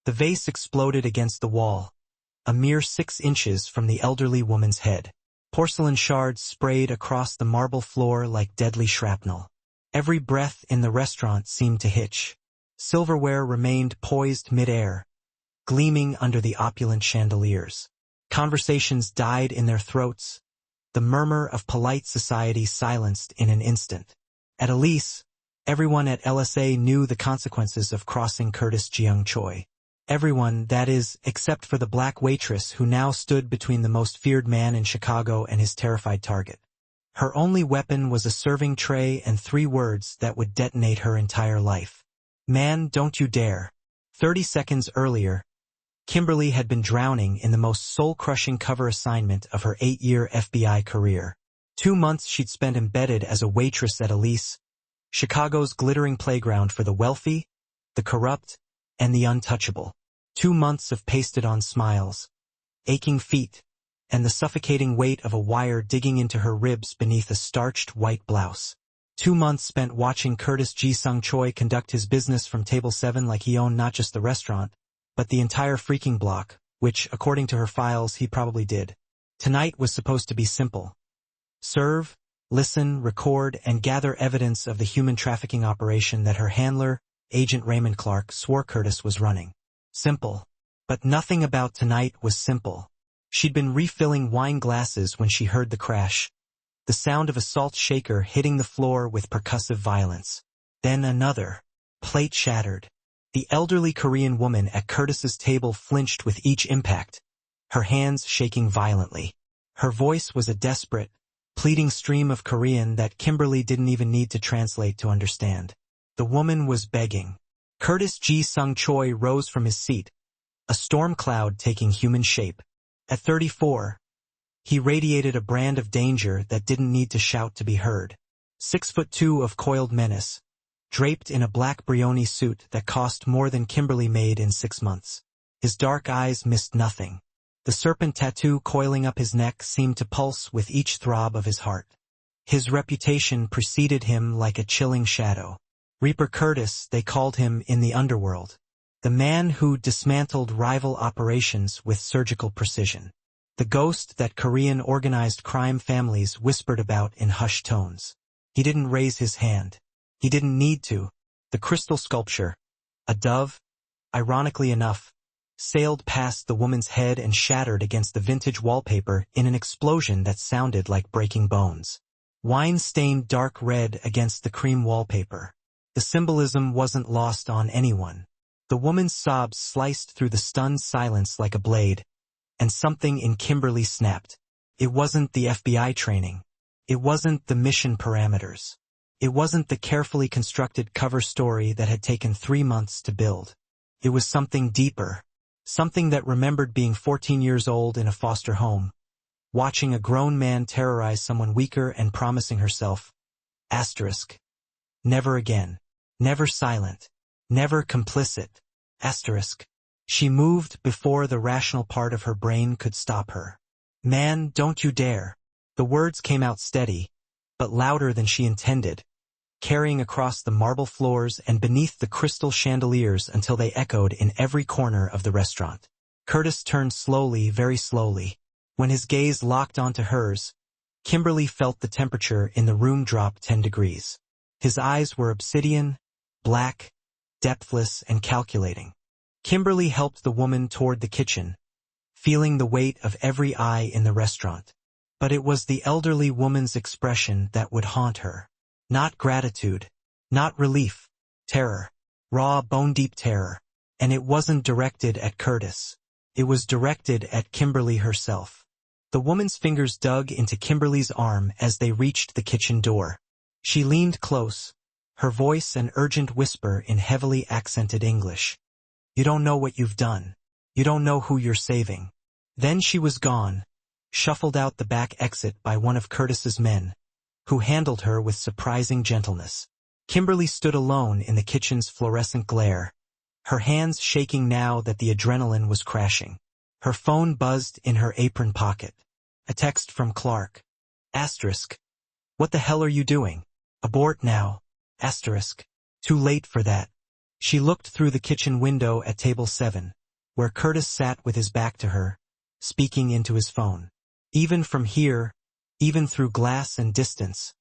The vase exploded against the wall, a mere 6 inches from the elderly woman's head. Porcelain shards sprayed across the marble floor like deadly shrapnel. Every breath in the restaurant seemed to hitch. Silverware remained poised mid-air, gleaming under the opulent chandeliers. Conversations died in their throats, the murmur of polite society silenced in an instant. At Elise, everyone at LSA knew the consequences of crossing Curtis Jeong Choi. Everyone, that is, except for the black waitress who now stood between the most feared man in Chicago and his terrified target. Her only weapon was a serving tray and 3 words that would detonate her entire life. "Man, don't you dare." 30 seconds earlier, Kimberly had been drowning in the most soul-crushing cover assignment of her 8-year FBI career. 2 months she'd spent embedded as a waitress at Elise, Chicago's glittering playground for the wealthy, the corrupt, and the untouchable. 2 months of pasted-on smiles, aching feet, and the suffocating weight of a wire digging into her ribs beneath a starched white blouse. 2 months spent watching Curtis Jeong Choi conduct his business from Table 7 like he owned not just the restaurant, but the entire freaking block, which, according to her files, he probably did. Tonight was supposed to be simple. Serve, listen, record, and gather evidence of the human trafficking operation that her handler, Agent Raymond Clark, swore Curtis was running. Simple. But nothing about tonight was simple. She'd been refilling wine glasses when she heard the crash, the sound of a salt shaker hitting the floor with percussive violence. Then another. Plate shattered. The elderly Korean woman at Curtis's table flinched with each impact, her hands shaking violently. Her voice was a desperate, pleading stream of Korean that Kimberly didn't even need to translate to understand. The woman was begging. Curtis Jeong Choi rose from his seat, a storm cloud taking human shape. At 34, he radiated a brand of danger that didn't need to shout to be heard. 6'2" of coiled menace, draped in a black Brioni suit that cost more than Kimberly made in 6 months. His dark eyes missed nothing. The serpent tattoo coiling up his neck seemed to pulse with each throb of his heart. His reputation preceded him like a chilling shadow. Reaper Curtis, they called him in the underworld. The man who dismantled rival operations with surgical precision. The ghost that Korean organized crime families whispered about in hushed tones. He didn't raise his hand. He didn't need to. The crystal sculpture, a dove, ironically enough, sailed past the woman's head and shattered against the vintage wallpaper in an explosion that sounded like breaking bones. Wine stained dark red against the cream wallpaper. The symbolism wasn't lost on anyone. The woman's sobs sliced through the stunned silence like a blade, and something in Kimberly snapped. It wasn't the FBI training. It wasn't the mission parameters. It wasn't the carefully constructed cover story that had taken 3 months to build. It was something deeper. Something that remembered being 14 years old in a foster home, watching a grown man terrorize someone weaker and promising herself, asterisk, never again, never silent, never complicit, asterisk. She moved before the rational part of her brain could stop her. "Man, don't you dare." The words came out steady, but louder than she intended, carrying across the marble floors and beneath the crystal chandeliers until they echoed in every corner of the restaurant. Curtis turned slowly, very slowly. When his gaze locked onto hers, Kimberly felt the temperature in the room drop 10 degrees. His eyes were obsidian, black, depthless, and calculating. Kimberly helped the woman toward the kitchen, feeling the weight of every eye in the restaurant. But it was the elderly woman's expression that would haunt her. Not gratitude, not relief, terror, raw, bone-deep terror. And it wasn't directed at Curtis. It was directed at Kimberly herself. The woman's fingers dug into Kimberly's arm as they reached the kitchen door. She leaned close, her voice an urgent whisper in heavily accented English. "You don't know what you've done. You don't know who you're saving." Then she was gone, shuffled out the back exit by one of Curtis's men, who handled her with surprising gentleness. Kimberly stood alone in the kitchen's fluorescent glare, her hands shaking now that the adrenaline was crashing. Her phone buzzed in her apron pocket. A text from Clark. Asterisk. "What the hell are you doing? Abort now. Asterisk. Too late for that." She looked through the kitchen window at table 7, where Curtis sat with his back to her, speaking into his phone. Even from here, even through glass and distance,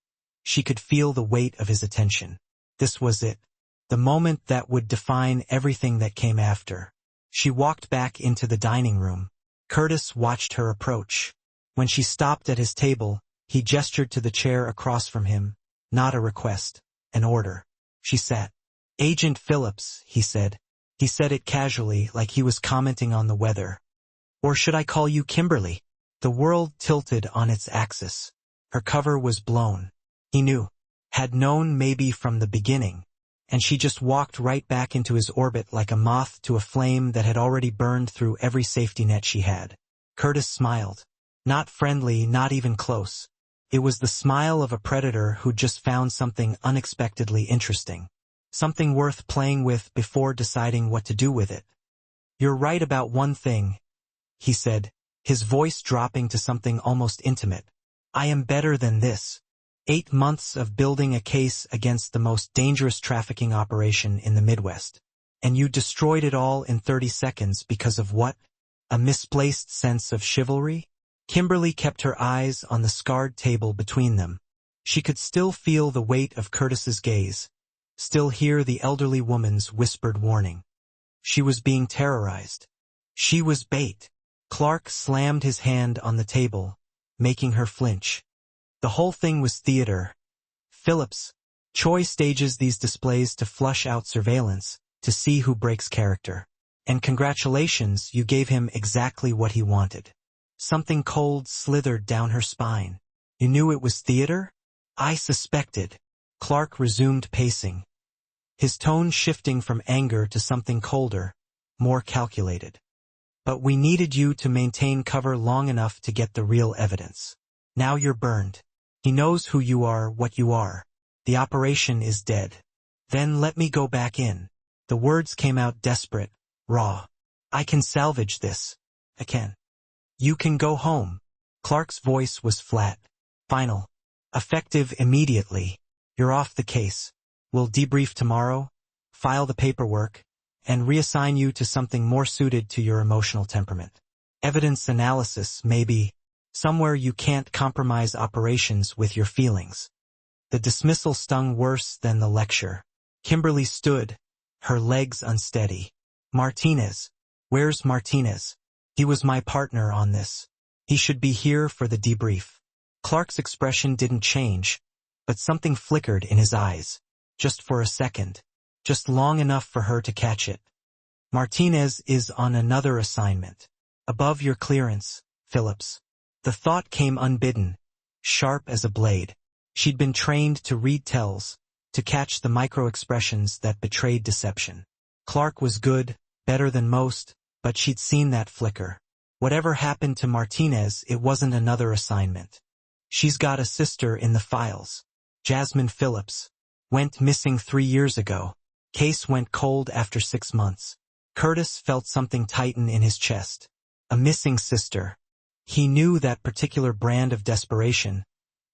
she could feel the weight of his attention. This was it, the moment that would define everything that came after. She walked back into the dining room. Curtis watched her approach. When she stopped at his table, he gestured to the chair across from him. Not a request, an order. She sat. "Agent Phillips," he said. He said it casually, like he was commenting on the weather. "Or should I call you Kimberly?" The world tilted on its axis. Her cover was blown. He knew. Had known maybe from the beginning. And she just walked right back into his orbit like a moth to a flame that had already burned through every safety net she had. Curtis smiled. Not friendly, not even close. It was the smile of a predator who'd just found something unexpectedly interesting. Something worth playing with before deciding what to do with it. "You're right about one thing," he said, his voice dropping to something almost intimate. "I am better than this. 8 months of building a case against the most dangerous trafficking operation in the Midwest. And you destroyed it all in 30 seconds because of what? A misplaced sense of chivalry?" Kimberly kept her eyes on the scarred table between them. She could still feel the weight of Curtis's gaze, still hear the elderly woman's whispered warning. She was being terrorized. She was bait. Clark slammed his hand on the table, making her flinch. The whole thing was theater. Phillips. Choi stages these displays to flush out surveillance, to see who breaks character. And congratulations, you gave him exactly what he wanted. Something cold slithered down her spine. You knew it was theater? I suspected. Clark resumed pacing, his tone shifting from anger to something colder, more calculated. But we needed you to maintain cover long enough to get the real evidence. Now you're burned. He knows who you are, what you are. The operation is dead. Then let me go back in. The words came out desperate, raw. I can salvage this. I can. You can go home. Clark's voice was flat, final, effective immediately. You're off the case. We'll debrief tomorrow, file the paperwork, and reassign you to something more suited to your emotional temperament. Evidence analysis, maybe. Somewhere you can't compromise operations with your feelings. The dismissal stung worse than the lecture. Kimberly stood, her legs unsteady. Martinez. Where's Martinez? He was my partner on this. He should be here for the debrief. Clark's expression didn't change, but something flickered in his eyes. Just for a second. Just long enough for her to catch it. Martinez is on another assignment. Above your clearance, Phillips. The thought came unbidden, sharp as a blade. She'd been trained to read tells, to catch the micro-expressions that betrayed deception. Clark was good, better than most, but she'd seen that flicker. Whatever happened to Martinez, it wasn't another assignment. She's got a sister in the files. Jasmine Phillips. Went missing 3 years ago. Case went cold after 6 months. Curtis felt something tighten in his chest. A missing sister. He knew that particular brand of desperation,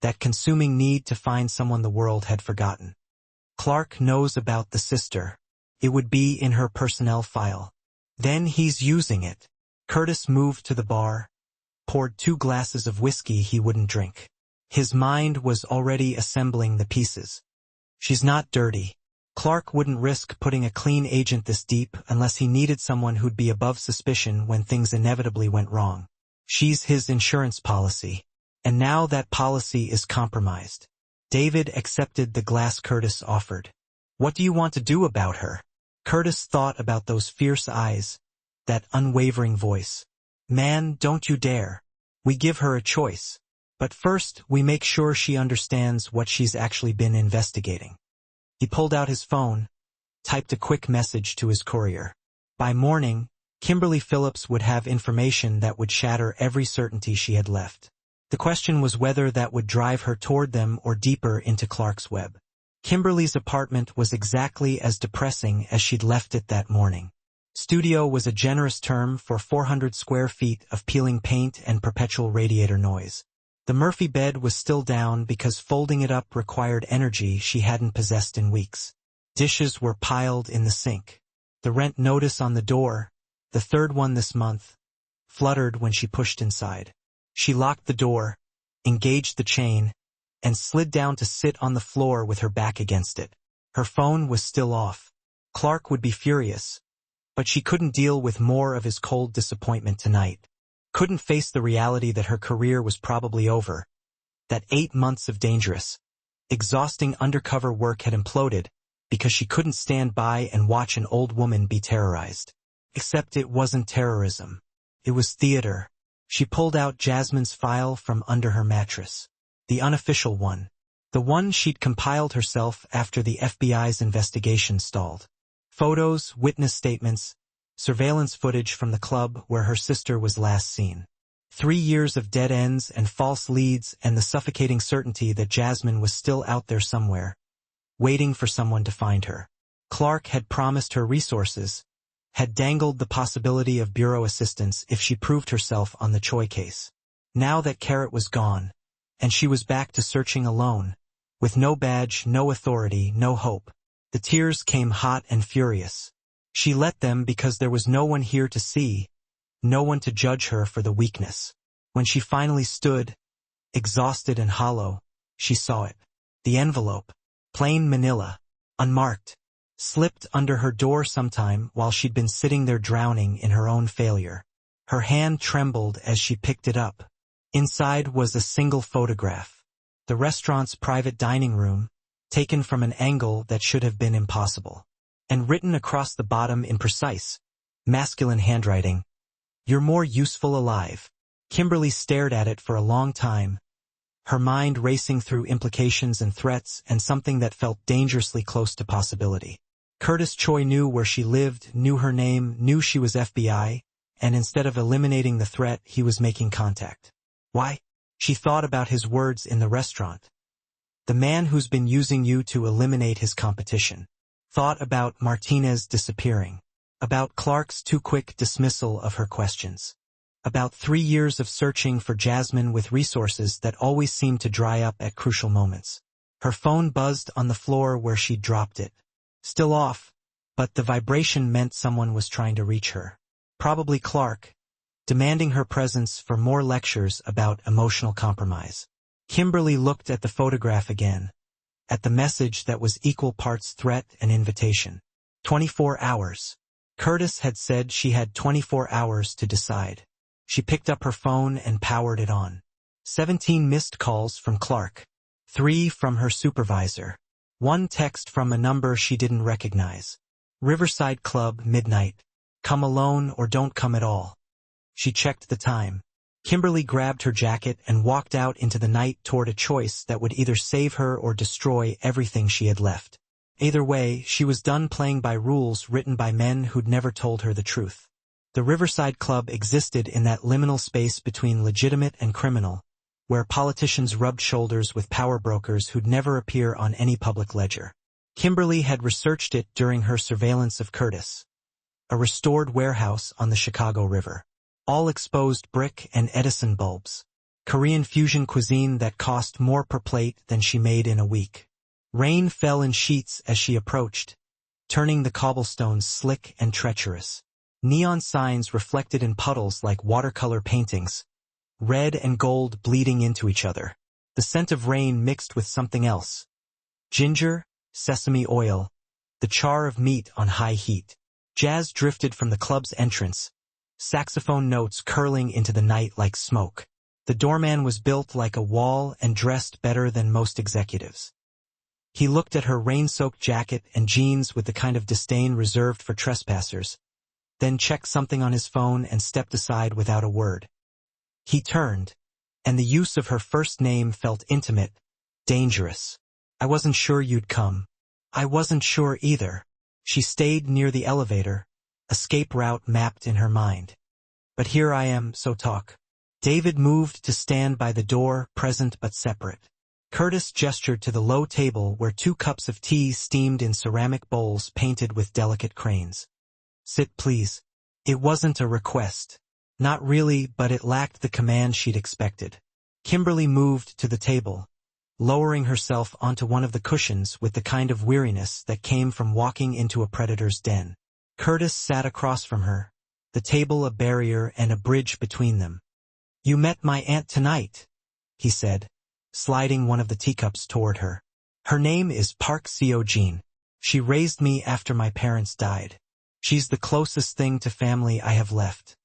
that consuming need to find someone the world had forgotten. Clark knows about the sister. It would be in her personnel file. Then he's using it. Curtis moved to the bar, poured 2 glasses of whiskey he wouldn't drink. His mind was already assembling the pieces. She's not dirty. Clark wouldn't risk putting a clean agent this deep unless he needed someone who'd be above suspicion when things inevitably went wrong. She's his insurance policy. And now that policy is compromised. David accepted the glass Curtis offered. What do you want to do about her? Curtis thought about those fierce eyes, that unwavering voice. Man, don't you dare. We give her a choice. But first, we make sure she understands what she's actually been investigating. He pulled out his phone, typed a quick message to his courier. By morning, Kimberly Phillips would have information that would shatter every certainty she had left. The question was whether that would drive her toward them or deeper into Clark's web. Kimberly's apartment was exactly as depressing as she'd left it that morning. Studio was a generous term for 400 square feet of peeling paint and perpetual radiator noise. The Murphy bed was still down because folding it up required energy she hadn't possessed in weeks. Dishes were piled in the sink. The rent notice on the door, the third one this month, fluttered when she pushed inside. She locked the door, engaged the chain, and slid down to sit on the floor with her back against it. Her phone was still off. Clark would be furious, but she couldn't deal with more of his cold disappointment tonight. Couldn't face the reality that her career was probably over, that 8 months of dangerous, exhausting undercover work had imploded because she couldn't stand by and watch an old woman be terrorized. Except it wasn't terrorism. It was theater. She pulled out Jasmine's file from under her mattress. The unofficial one. The one she'd compiled herself after the FBI's investigation stalled. Photos, witness statements, surveillance footage from the club where her sister was last seen. 3 years of dead ends and false leads and the suffocating certainty that Jasmine was still out there somewhere, waiting for someone to find her. Clark had promised her resources, had dangled the possibility of bureau assistance if she proved herself on the Choi case. Now that Carrot was gone, and she was back to searching alone, with no badge, no authority, no hope, the tears came hot and furious. She let them because there was no one here to see, no one to judge her for the weakness. When she finally stood, exhausted and hollow, she saw it. The envelope, plain manila, unmarked, slipped under her door sometime while she'd been sitting there drowning in her own failure. Her hand trembled as she picked it up. Inside was a single photograph. The restaurant's private dining room, taken from an angle that should have been impossible. And written across the bottom in precise, masculine handwriting, "You're more useful alive." Kimberly stared at it for a long time, her mind racing through implications and threats and something that felt dangerously close to possibility. Curtis Choi knew where she lived, knew her name, knew she was FBI, and instead of eliminating the threat, he was making contact. Why? She thought about his words in the restaurant. The man who's been using you to eliminate his competition. Thought about Martinez disappearing. About Clark's too quick dismissal of her questions. About 3 years of searching for Jasmine with resources that always seemed to dry up at crucial moments. Her phone buzzed on the floor where she'd dropped it. Still off, but the vibration meant someone was trying to reach her. Probably Clark, demanding her presence for more lectures about emotional compromise. Kimberly looked at the photograph again, at the message that was equal parts threat and invitation. 24 hours. Curtis had said she had 24 hours to decide. She picked up her phone and powered it on. 17 missed calls from Clark. 3 from her supervisor. 1 text from a number she didn't recognize. Riverside Club, midnight. Come alone or don't come at all. She checked the time. Kimberly grabbed her jacket and walked out into the night toward a choice that would either save her or destroy everything she had left. Either way, she was done playing by rules written by men who'd never told her the truth. The Riverside Club existed in that liminal space between legitimate and criminal, where politicians rubbed shoulders with power brokers who'd never appear on any public ledger. Kimberly had researched it during her surveillance of Curtis. A restored warehouse on the Chicago River. All exposed brick and Edison bulbs. Korean fusion cuisine that cost more per plate than she made in a week. Rain fell in sheets as she approached, turning the cobblestones slick and treacherous. Neon signs reflected in puddles like watercolor paintings, red and gold bleeding into each other. The scent of rain mixed with something else. Ginger, sesame oil, the char of meat on high heat. Jazz drifted from the club's entrance, saxophone notes curling into the night like smoke. The doorman was built like a wall and dressed better than most executives. He looked at her rain-soaked jacket and jeans with the kind of disdain reserved for trespassers, then checked something on his phone and stepped aside without a word. He turned, and the use of her first name felt intimate, dangerous. "I wasn't sure you'd come." "I wasn't sure either." She stayed near the elevator, escape route mapped in her mind. "But here I am, so talk." David moved to stand by the door, present but separate. Curtis gestured to the low table where 2 cups of tea steamed in ceramic bowls painted with delicate cranes. "Sit, please." It wasn't a request. Not really, but it lacked the command she'd expected. Kimberly moved to the table, lowering herself onto one of the cushions with the kind of weariness that came from walking into a predator's den. Curtis sat across from her, the table a barrier and a bridge between them. "You met my aunt tonight," he said, sliding one of the teacups toward her. "Her name is Park Seo-jin. She raised me after my parents died. She's the closest thing to family I have left."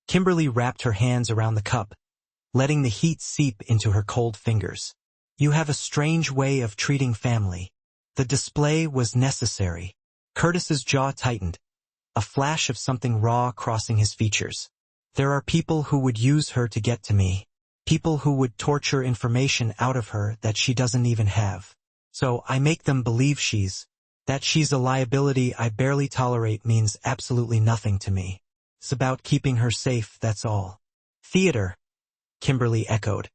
Kimberly wrapped her hands around the cup, letting the heat seep into her cold fingers. "You have a strange way of treating family." The display was necessary. Curtis's jaw tightened, a flash of something raw crossing his features. "There are people who would use her to get to me. People who would torture information out of her that she doesn't even have. So I make them believe that she's a liability I barely tolerate means absolutely nothing to me. It's about keeping her safe, that's all." "Theater," Kimberly echoed,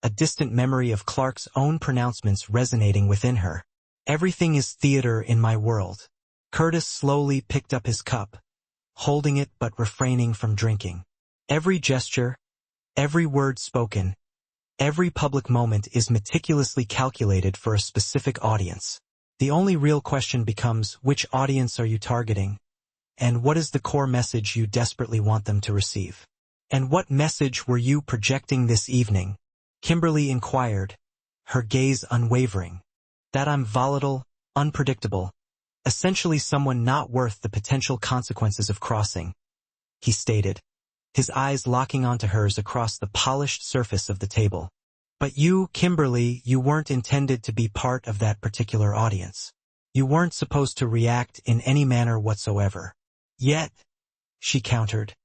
a distant memory of Clark's own pronouncements resonating within her. "Everything is theater in my world." Curtis slowly picked up his cup, holding it but refraining from drinking. "Every gesture, every word spoken, every public moment is meticulously calculated for a specific audience. The only real question becomes, which audience are you targeting? And what is the core message you desperately want them to receive?" "And what message were you projecting this evening?" Kimberly inquired, her gaze unwavering. "That I'm volatile, unpredictable, essentially someone not worth the potential consequences of crossing," he stated, his eyes locking onto hers across the polished surface of the table. "But you, Kimberly, you weren't intended to be part of that particular audience. You weren't supposed to react in any manner whatsoever." "Yet," she countered,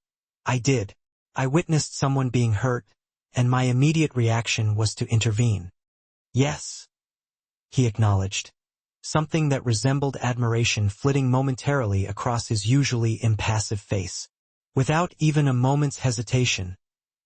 "I did. I witnessed someone being hurt, and my immediate reaction was to intervene." "Yes," he acknowledged, something that resembled admiration flitting momentarily across his usually impassive face. Without even a moment's hesitation,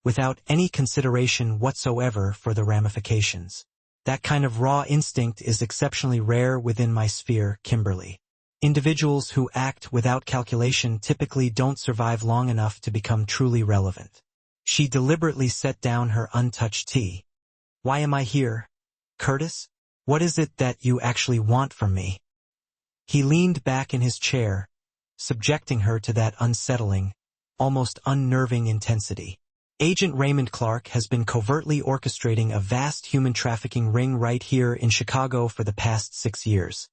without any consideration whatsoever for the ramifications. "That kind of raw instinct is exceptionally rare within my sphere, Kimberly. Individuals who act without calculation typically don't survive long enough to become truly relevant." She deliberately set down her untouched tea. "Why am I here, Curtis? What is it that you actually want from me?" He leaned back in his chair, subjecting her to that unsettling, almost unnerving intensity. "Agent Raymond Clark has been covertly orchestrating a vast human trafficking ring right here in Chicago for the past 6 years.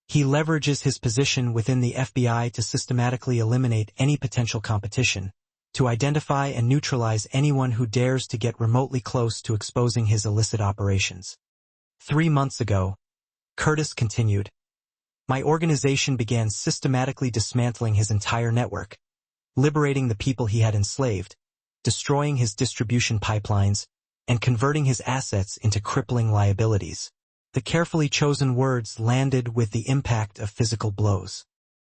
He leverages his position within the FBI to systematically eliminate any potential competition, to identify and neutralize anyone who dares to get remotely close to exposing his illicit operations. 3 months ago," Curtis continued, "my organization began systematically dismantling his entire network, liberating the people he had enslaved, destroying his distribution pipelines, and converting his assets into crippling liabilities." The carefully chosen words landed with the impact of physical blows.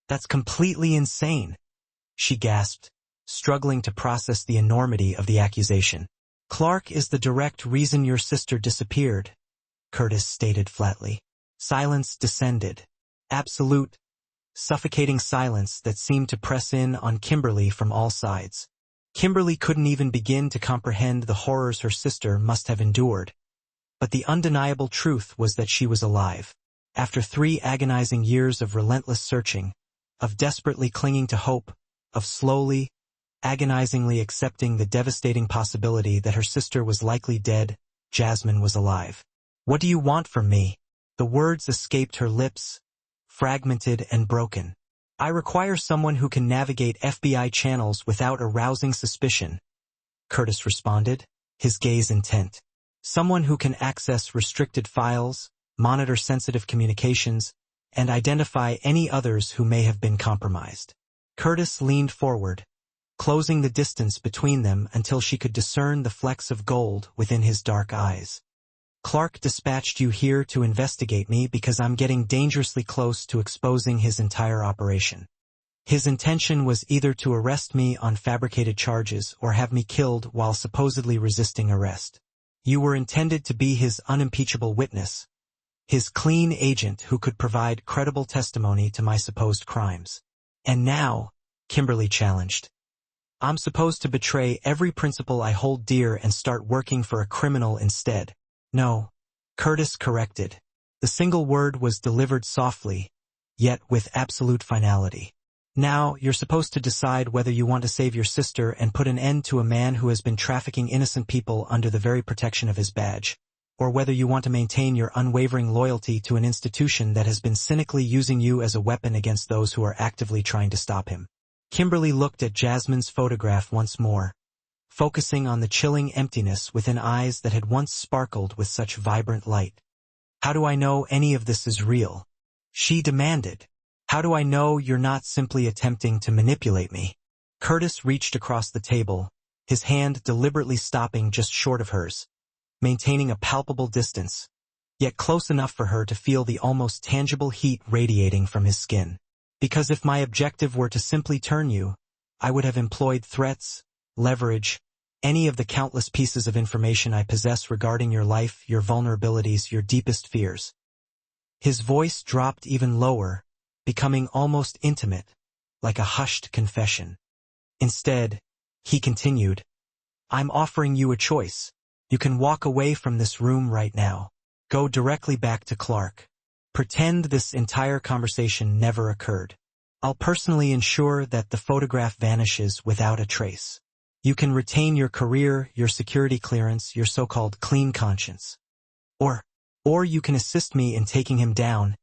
"That's completely insane," she gasped, struggling to process the enormity of the accusation. "Clark is the direct reason your sister disappeared," Curtis stated flatly. Silence descended. Absolute, suffocating silence that seemed to press in on Kimberly from all sides. Kimberly couldn't even begin to comprehend the horrors her sister must have endured. But the undeniable truth was that she was alive. After 3 agonizing years of relentless searching, of desperately clinging to hope, of slowly, agonizingly accepting the devastating possibility that her sister was likely dead, Jasmine was alive. "What do you want from me?" The words escaped her lips, fragmented and broken. "I require someone who can navigate FBI channels without arousing suspicion," Curtis responded, his gaze intent. "Someone who can access restricted files, monitor sensitive communications, and identify any others who may have been compromised." Curtis leaned forward, closing the distance between them until she could discern the flecks of gold within his dark eyes. "Clark dispatched you here to investigate me because I'm getting dangerously close to exposing his entire operation. His intention was either to arrest me on fabricated charges or have me killed while supposedly resisting arrest. You were intended to be his unimpeachable witness, his clean agent who could provide credible testimony to my supposed crimes. And now," Kimberly challenged, "I'm supposed to betray every principle I hold dear and start working for a criminal instead." "No," Curtis corrected. The single word was delivered softly, yet with absolute finality. Now, you're supposed to decide whether you want to save your sister and put an end to a man who has been trafficking innocent people under the very protection of his badge, or whether you want to maintain your unwavering loyalty to an institution that has been cynically using you as a weapon against those who are actively trying to stop him. Kimberly looked at Jasmine's photograph once more, focusing on the chilling emptiness within eyes that had once sparkled with such vibrant light. How do I know any of this is real? She demanded. How do I know you're not simply attempting to manipulate me? Curtis reached across the table, his hand deliberately stopping just short of hers, maintaining a palpable distance, yet close enough for her to feel the almost tangible heat radiating from his skin. Because if my objective were to simply turn you, I would have employed threats, leverage, any of the countless pieces of information I possess regarding your life, your vulnerabilities, your deepest fears. His voice dropped even lower, becoming almost intimate, like a hushed confession. Instead, he continued, I'm offering you a choice. You can walk away from this room right now. Go directly back to Clark. Pretend this entire conversation never occurred. I'll personally ensure that the photograph vanishes without a trace. You can retain your career, your security clearance, your so-called clean conscience. Or you can assist me in taking him down,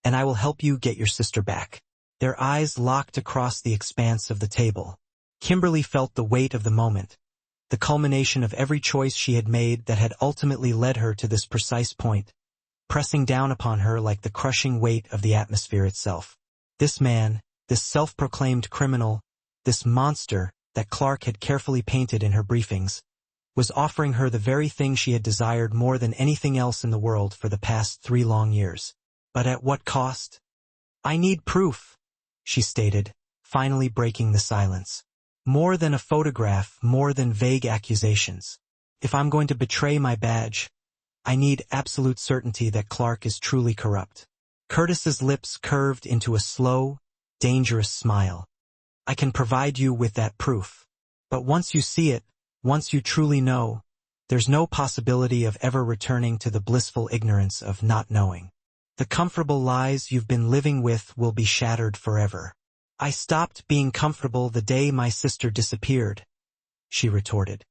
and I will help you get your sister back. Their eyes locked across the expanse of the table. Kimberly felt the weight of the moment, the culmination of every choice she had made that had ultimately led her to this precise point, pressing down upon her like the crushing weight of the atmosphere itself. This man, this self-proclaimed criminal, this monster that Clark had carefully painted in her briefings, was offering her the very thing she had desired more than anything else in the world for the past 3 long years. But at what cost? I need proof, she stated, finally breaking the silence. More than a photograph, more than vague accusations. If I'm going to betray my badge, I need absolute certainty that Clark is truly corrupt. Curtis's lips curved into a slow, dangerous smile. I can provide you with that proof. But once you see it, once you truly know, there's no possibility of ever returning to the blissful ignorance of not knowing. The comfortable lies you've been living with will be shattered forever. I stopped being comfortable the day my sister disappeared, she retorted.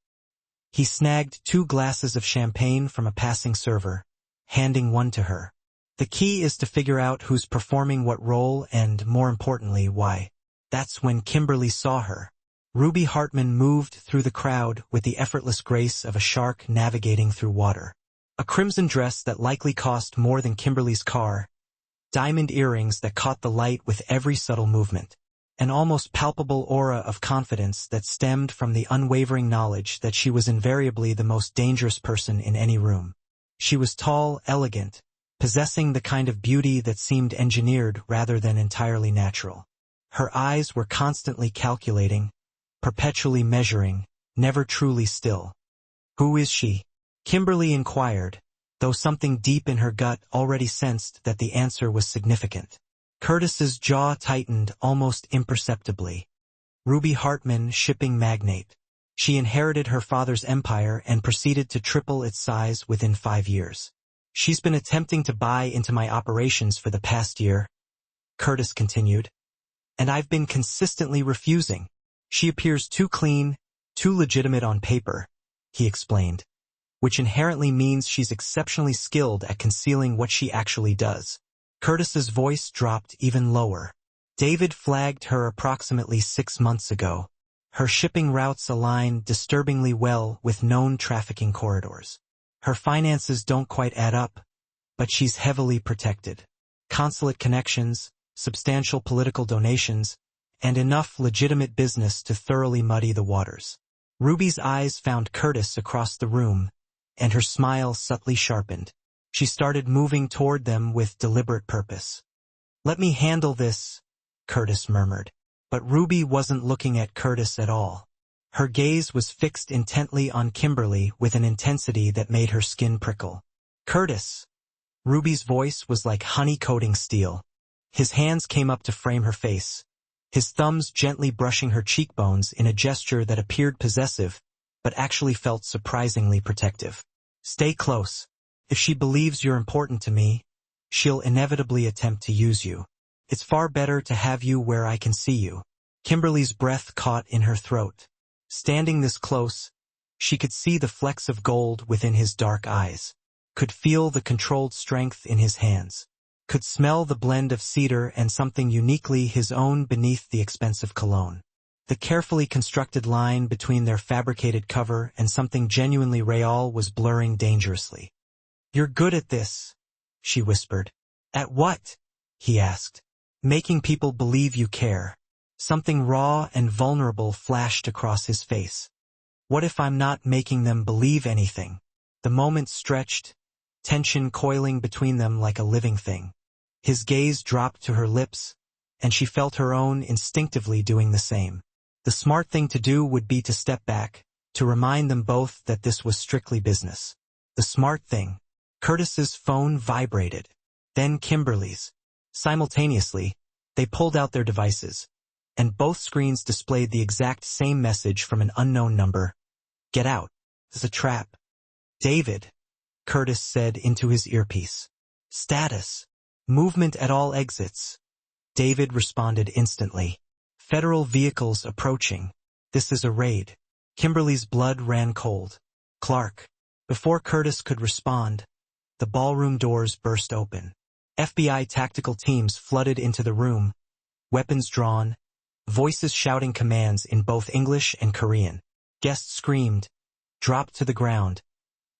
He snagged 2 glasses of champagne from a passing server, handing one to her. The key is to figure out who's performing what role and, more importantly, why. That's when Kimberly saw her. Ruby Hartman moved through the crowd with the effortless grace of a shark navigating through water. A crimson dress that likely cost more than Kimberly's car, diamond earrings that caught the light with every subtle movement, an almost palpable aura of confidence that stemmed from the unwavering knowledge that she was invariably the most dangerous person in any room. She was tall, elegant, possessing the kind of beauty that seemed engineered rather than entirely natural. Her eyes were constantly calculating, perpetually measuring, never truly still. Who is she? Kimberly inquired, though something deep in her gut already sensed that the answer was significant. Curtis's jaw tightened almost imperceptibly. Ruby Hartman, shipping magnate. She inherited her father's empire and proceeded to triple its size within 5 years. She's been attempting to buy into my operations for the past year, Curtis continued, and I've been consistently refusing. She appears too clean, too legitimate on paper, he explained, which inherently means she's exceptionally skilled at concealing what she actually does. Curtis's voice dropped even lower. David flagged her approximately 6 months ago. Her shipping routes align disturbingly well with known trafficking corridors. Her finances don't quite add up, but she's heavily protected. Consulate connections, substantial political donations, and enough legitimate business to thoroughly muddy the waters. Ruby's eyes found Curtis across the room, and her smile subtly sharpened. She started moving toward them with deliberate purpose. "Let me handle this," Curtis murmured. But Ruby wasn't looking at Curtis at all. Her gaze was fixed intently on Kimberly with an intensity that made her skin prickle. "Curtis!" Ruby's voice was like honey coating steel. His hands came up to frame her face, his thumbs gently brushing her cheekbones in a gesture that appeared possessive, but actually felt surprisingly protective. "Stay close. If she believes you're important to me, she'll inevitably attempt to use you. It's far better to have you where I can see you. Kimberly's breath caught in her throat. Standing this close, she could see the flecks of gold within his dark eyes, could feel the controlled strength in his hands, could smell the blend of cedar and something uniquely his own beneath the expensive cologne. The carefully constructed line between their fabricated cover and something genuinely real was blurring dangerously. "You're good at this," she whispered. "At what?" he asked. "Making people believe you care." Something raw and vulnerable flashed across his face. "What if I'm not making them believe anything?" The moment stretched, tension coiling between them like a living thing. His gaze dropped to her lips, and she felt her own instinctively doing the same. The smart thing to do would be to step back, to remind them both that this was strictly business. The smart thing. Curtis's phone vibrated, then Kimberly's. Simultaneously, they pulled out their devices, and both screens displayed the exact same message from an unknown number. "Get out. It's a trap." "David," Curtis said into his earpiece. "Status. Movement at all exits." David responded instantly. "Federal vehicles approaching. This is a raid." Kimberly's blood ran cold. "Clark." Before Curtis could respond, the ballroom doors burst open. FBI tactical teams flooded into the room, weapons drawn, voices shouting commands in both English and Korean. Guests screamed, dropped to the ground,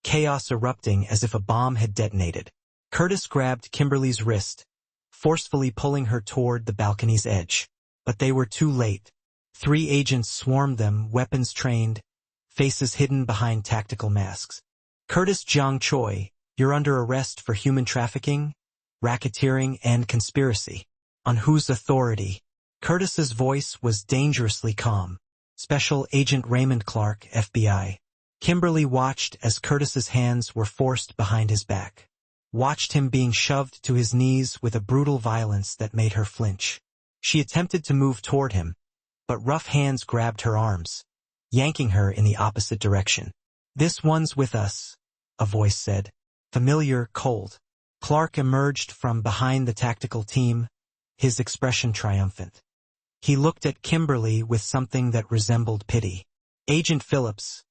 chaos erupting as if a bomb had detonated. Curtis grabbed Kimberly's wrist, forcefully pulling her toward the balcony's edge. But they were too late. 3 agents swarmed them, weapons trained, faces hidden behind tactical masks. "Curtis Jong Choi, you're under arrest for human trafficking, racketeering, and conspiracy." "On whose authority?" Curtis's voice was dangerously calm. "Special Agent Raymond Clark, FBI." Kimberly watched as Curtis's hands were forced behind his back. Watched him being shoved to his knees with a brutal violence that made her flinch. She attempted to move toward him, but rough hands grabbed her arms, yanking her in the opposite direction. "This one's with us," a voice said. Familiar, cold. Clark emerged from behind the tactical team, his expression triumphant. He looked at Kimberly with something that resembled pity. "Agent Phillips,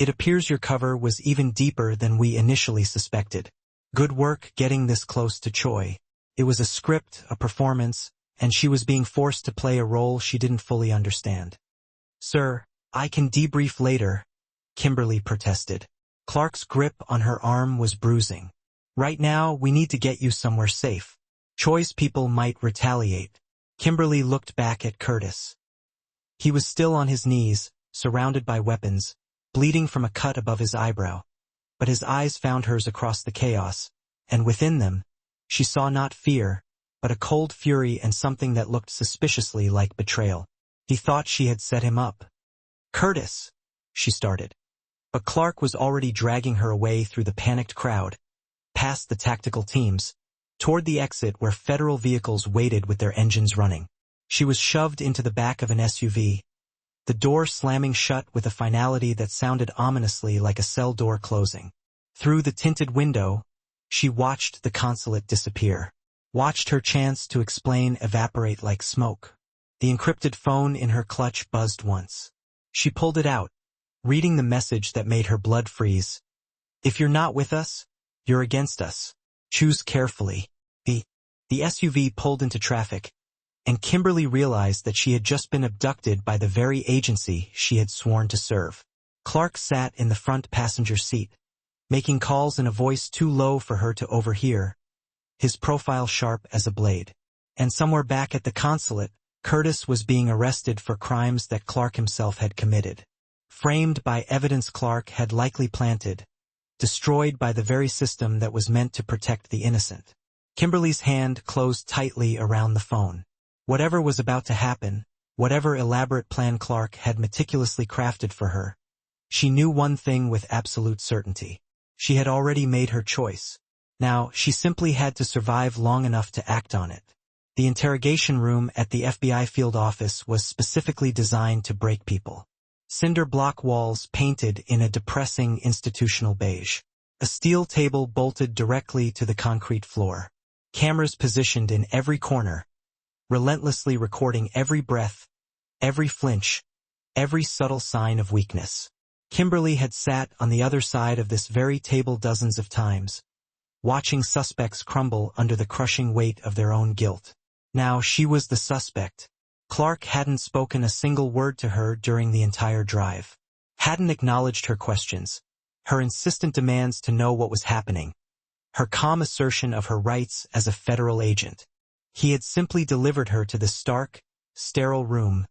it appears your cover was even deeper than we initially suspected. Good work getting this close to Choi. It was a script, a performance, and she was being forced to play a role she didn't fully understand." "Sir, I can debrief later," Kimberly protested. Clark's grip on her arm was bruising. "Right now, we need to get you somewhere safe. Choi's people might retaliate." Kimberly looked back at Curtis. He was still on his knees, surrounded by weapons, bleeding from a cut above his eyebrow. But his eyes found hers across the chaos, and within them, she saw not fear, but a cold fury and something that looked suspiciously like betrayal. He thought she had set him up. "Curtis," she started. But Clark was already dragging her away through the panicked crowd, past the tactical teams, toward the exit where federal vehicles waited with their engines running. She was shoved into the back of an SUV, the door slamming shut with a finality that sounded ominously like a cell door closing. Through the tinted window, she watched the consulate disappear, watched her chance to explain evaporate like smoke. The encrypted phone in her clutch buzzed once. She pulled it out, reading the message that made her blood freeze. "If you're not with us, you're against us. Choose carefully." The SUV pulled into traffic, and Kimberly realized that she had just been abducted by the very agency she had sworn to serve. Clark sat in the front passenger seat, making calls in a voice too low for her to overhear, his profile sharp as a blade. And somewhere back at the consulate, Curtis was being arrested for crimes that Clark himself had committed. Framed by evidence Clark had likely planted, destroyed by the very system that was meant to protect the innocent. Kimberly's hand closed tightly around the phone. Whatever was about to happen, whatever elaborate plan Clark had meticulously crafted for her, she knew one thing with absolute certainty. She had already made her choice. Now, she simply had to survive long enough to act on it. The interrogation room at the FBI field office was specifically designed to break people. Cinder block walls painted in a depressing institutional beige. A steel table bolted directly to the concrete floor. Cameras positioned in every corner, relentlessly recording every breath, every flinch, every subtle sign of weakness. Kimberly had sat on the other side of this very table dozens of times, watching suspects crumble under the crushing weight of their own guilt. Now she was the suspect. Clark hadn't spoken a single word to her during the entire drive. Hadn't acknowledged her questions, her insistent demands to know what was happening, her calm assertion of her rights as a federal agent. He had simply delivered her to the stark, sterile room,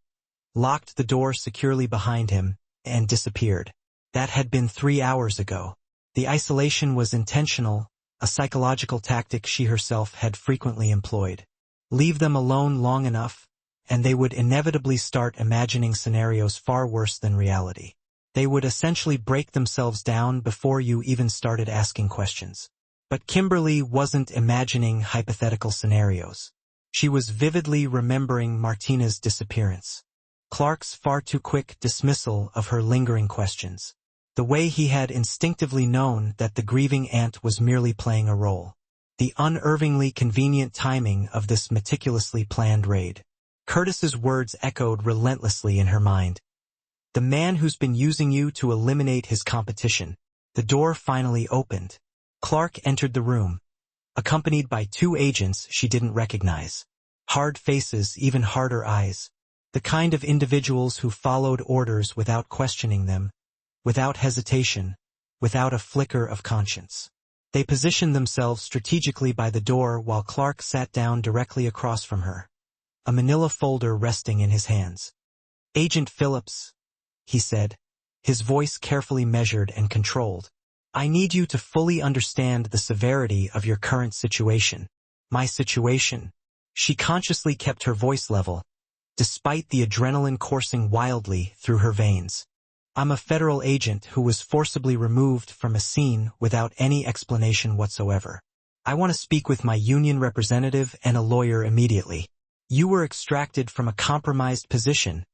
locked the door securely behind him, and disappeared. That had been 3 hours ago. The isolation was intentional, a psychological tactic she herself had frequently employed. Leave them alone long enough, and they would inevitably start imagining scenarios far worse than reality. They would essentially break themselves down before you even started asking questions. But Kimberly wasn't imagining hypothetical scenarios. She was vividly remembering Martina's disappearance. Clark's far too quick dismissal of her lingering questions. The way he had instinctively known that the grieving aunt was merely playing a role. The unervingly convenient timing of this meticulously planned raid. Curtis's words echoed relentlessly in her mind. The man who's been using you to eliminate his competition. The door finally opened. Clark entered the room, accompanied by 2 agents she didn't recognize. Hard faces, even harder eyes. The kind of individuals who followed orders without questioning them, without hesitation, without a flicker of conscience. They positioned themselves strategically by the door while Clark sat down directly across from her, a manila folder resting in his hands. "Agent Phillips," he said, his voice carefully measured and controlled. "I need you to fully understand the severity of your current situation." "My situation?" She consciously kept her voice level, despite the adrenaline coursing wildly through her veins. "I'm a federal agent who was forcibly removed from a scene without any explanation whatsoever. I want to speak with my union representative and a lawyer immediately." "You were extracted from a compromised position,"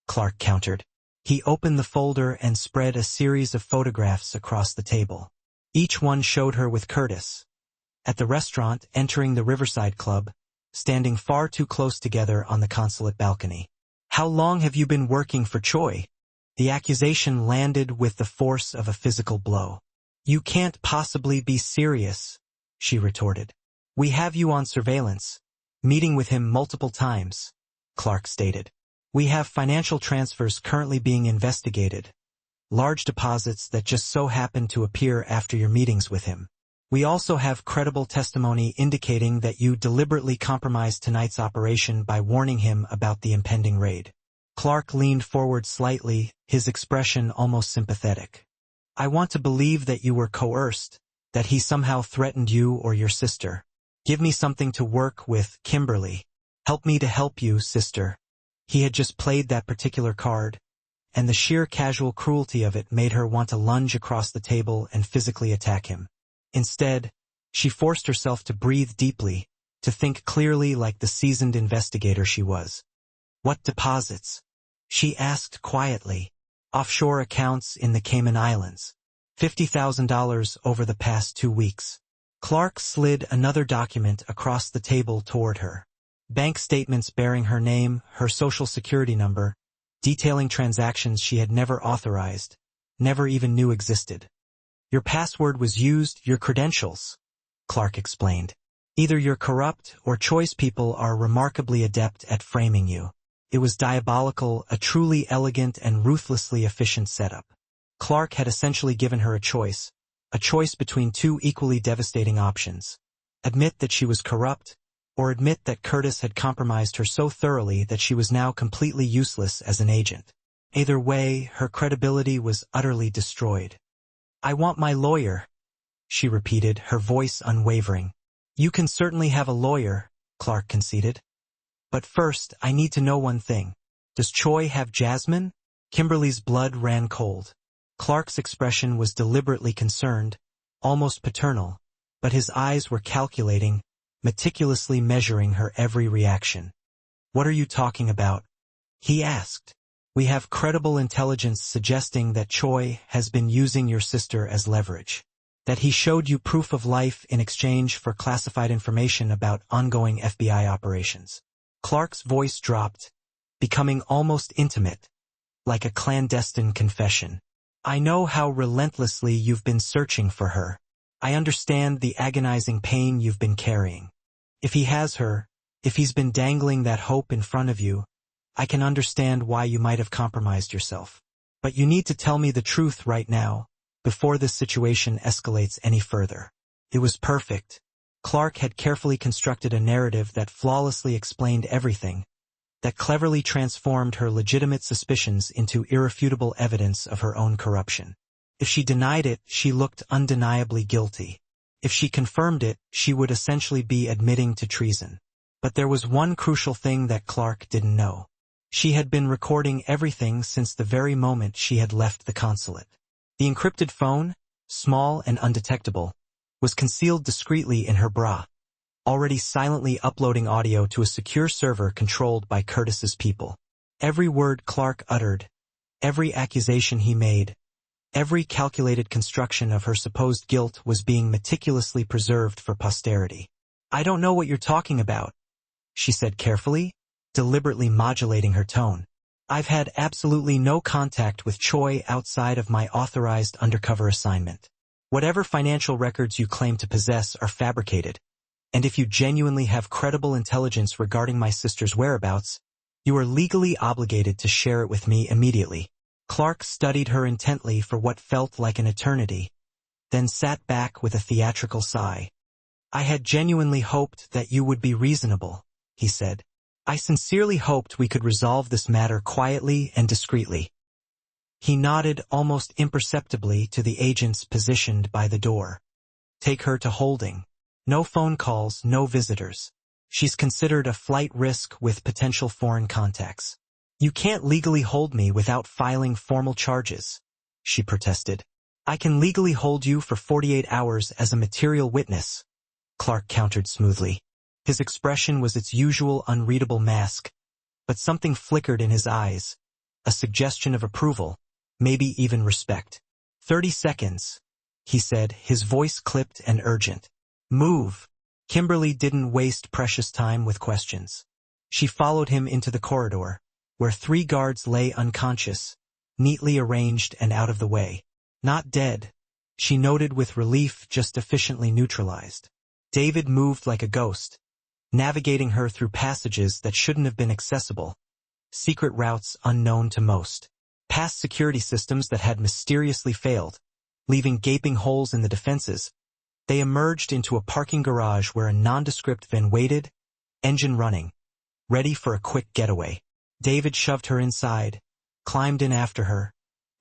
Clark countered. He opened the folder and spread a series of photographs across the table. Each one showed her with Curtis, at the restaurant, entering the Riverside Club, standing far too close together on the consulate balcony. "How long have you been working for Choi?" The accusation landed with the force of a physical blow. "You can't possibly be serious," she retorted. "We have you on surveillance, meeting with him multiple times," Clark stated. "We have financial transfers currently being investigated, large deposits that just so happen to appear after your meetings with him. We also have credible testimony indicating that you deliberately compromised tonight's operation by warning him about the impending raid." Clark leaned forward slightly, his expression almost sympathetic. "I want to believe that you were coerced, that he somehow threatened you or your sister. Give me something to work with, Kimberly. Help me to help you, sister." He had just played that particular card, and the sheer casual cruelty of it made her want to lunge across the table and physically attack him. Instead, she forced herself to breathe deeply, to think clearly like the seasoned investigator she was. "What deposits?" she asked quietly. "Offshore accounts in the Cayman Islands. $50,000 over the past 2 weeks. Clark slid another document across the table toward her. Bank statements bearing her name, her social security number, detailing transactions she had never authorized, never even knew existed. "Your password was used, your credentials," Clark explained. "Either you're corrupt or Choi's people are remarkably adept at framing you." It was diabolical, a truly elegant and ruthlessly efficient setup. Clark had essentially given her a choice between 2 equally devastating options. Admit that she was corrupt, or admit that Curtis had compromised her so thoroughly that she was now completely useless as an agent. Either way, her credibility was utterly destroyed. "I want my lawyer," she repeated, her voice unwavering. "You can certainly have a lawyer," Clark conceded. "But first, I need to know one thing. Does Choi have Jasmine?" Kimberly's blood ran cold. Clark's expression was deliberately concerned, almost paternal, but his eyes were calculating, meticulously measuring her every reaction. "What are you talking about?" he asked. "We have credible intelligence suggesting that Choi has been using your sister as leverage." That he showed you proof of life in exchange for classified information about ongoing FBI operations. Clark's voice dropped, becoming almost intimate, like a clandestine confession. I know how relentlessly you've been searching for her. I understand the agonizing pain you've been carrying. If he has her, if he's been dangling that hope in front of you, I can understand why you might have compromised yourself. But you need to tell me the truth right now, before this situation escalates any further. It was perfect. Clark had carefully constructed a narrative that flawlessly explained everything, that cleverly transformed her legitimate suspicions into irrefutable evidence of her own corruption. If she denied it, she looked undeniably guilty. If she confirmed it, she would essentially be admitting to treason. But there was one crucial thing that Clark didn't know. She had been recording everything since the very moment she had left the consulate. The encrypted phone, small and undetectable, was concealed discreetly in her bra, already silently uploading audio to a secure server controlled by Curtis's people. Every word Clark uttered, every accusation he made, every calculated construction of her supposed guilt was being meticulously preserved for posterity. I don't know what you're talking about, she said carefully, deliberately modulating her tone. I've had absolutely no contact with Choi outside of my authorized undercover assignment. Whatever financial records you claim to possess are fabricated, and if you genuinely have credible intelligence regarding my sister's whereabouts, you are legally obligated to share it with me immediately. Clark studied her intently for what felt like an eternity, then sat back with a theatrical sigh. I had genuinely hoped that you would be reasonable, he said. I sincerely hoped we could resolve this matter quietly and discreetly. He nodded almost imperceptibly to the agents positioned by the door. Take her to holding. No phone calls, no visitors. She's considered a flight risk with potential foreign contacts. You can't legally hold me without filing formal charges, she protested. I can legally hold you for 48 hours as a material witness, Clark countered smoothly. His expression was its usual unreadable mask, but something flickered in his eyes, a suggestion of approval, maybe even respect. 30 seconds, he said, his voice clipped and urgent. Move. Kimberly didn't waste precious time with questions. She followed him into the corridor, where 3 guards lay unconscious, neatly arranged and out of the way. Not dead, she noted with relief, just efficiently neutralized. David moved like a ghost, navigating her through passages that shouldn't have been accessible, secret routes unknown to most, past security systems that had mysteriously failed, leaving gaping holes in the defenses. They emerged into a parking garage where a nondescript van waited, engine running, ready for a quick getaway. David shoved her inside, climbed in after her,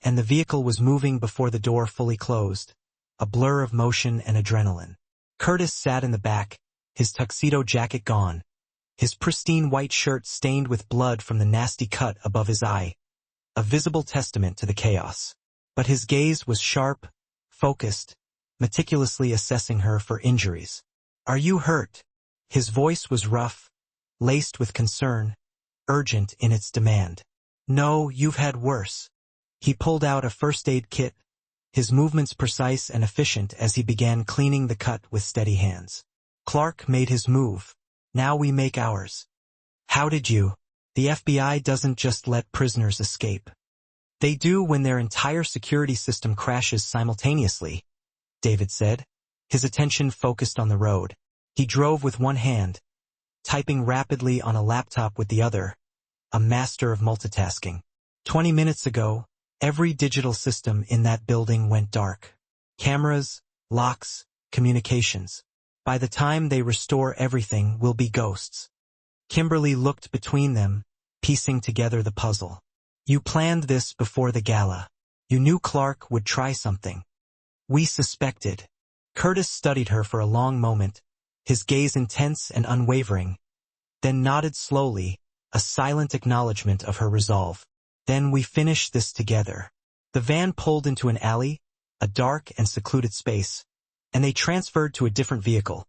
and the vehicle was moving before the door fully closed, a blur of motion and adrenaline. Curtis sat in the back, his tuxedo jacket gone, his pristine white shirt stained with blood from the nasty cut above his eye, a visible testament to the chaos. But his gaze was sharp, focused, meticulously assessing her for injuries. Are you hurt? His voice was rough, laced with concern, urgent in its demand. No, you've had worse. He pulled out a first aid kit, his movements precise and efficient as he began cleaning the cut with steady hands. Clark made his move. Now we make ours. How did you? The FBI doesn't just let prisoners escape. They do when their entire security system crashes simultaneously, David said, his attention focused on the road. He drove with one hand, typing rapidly on a laptop with the other, a master of multitasking. 20 minutes ago, every digital system in that building went dark. Cameras, locks, communications. By the time they restore everything, we'll be ghosts. Kimberly looked between them, piecing together the puzzle. You planned this before the gala. You knew Clark would try something. We suspected. Curtis studied her for a long moment, his gaze intense and unwavering, then nodded slowly, a silent acknowledgement of her resolve. Then we finish this together. The van pulled into an alley, a dark and secluded space, and they transferred to a different vehicle,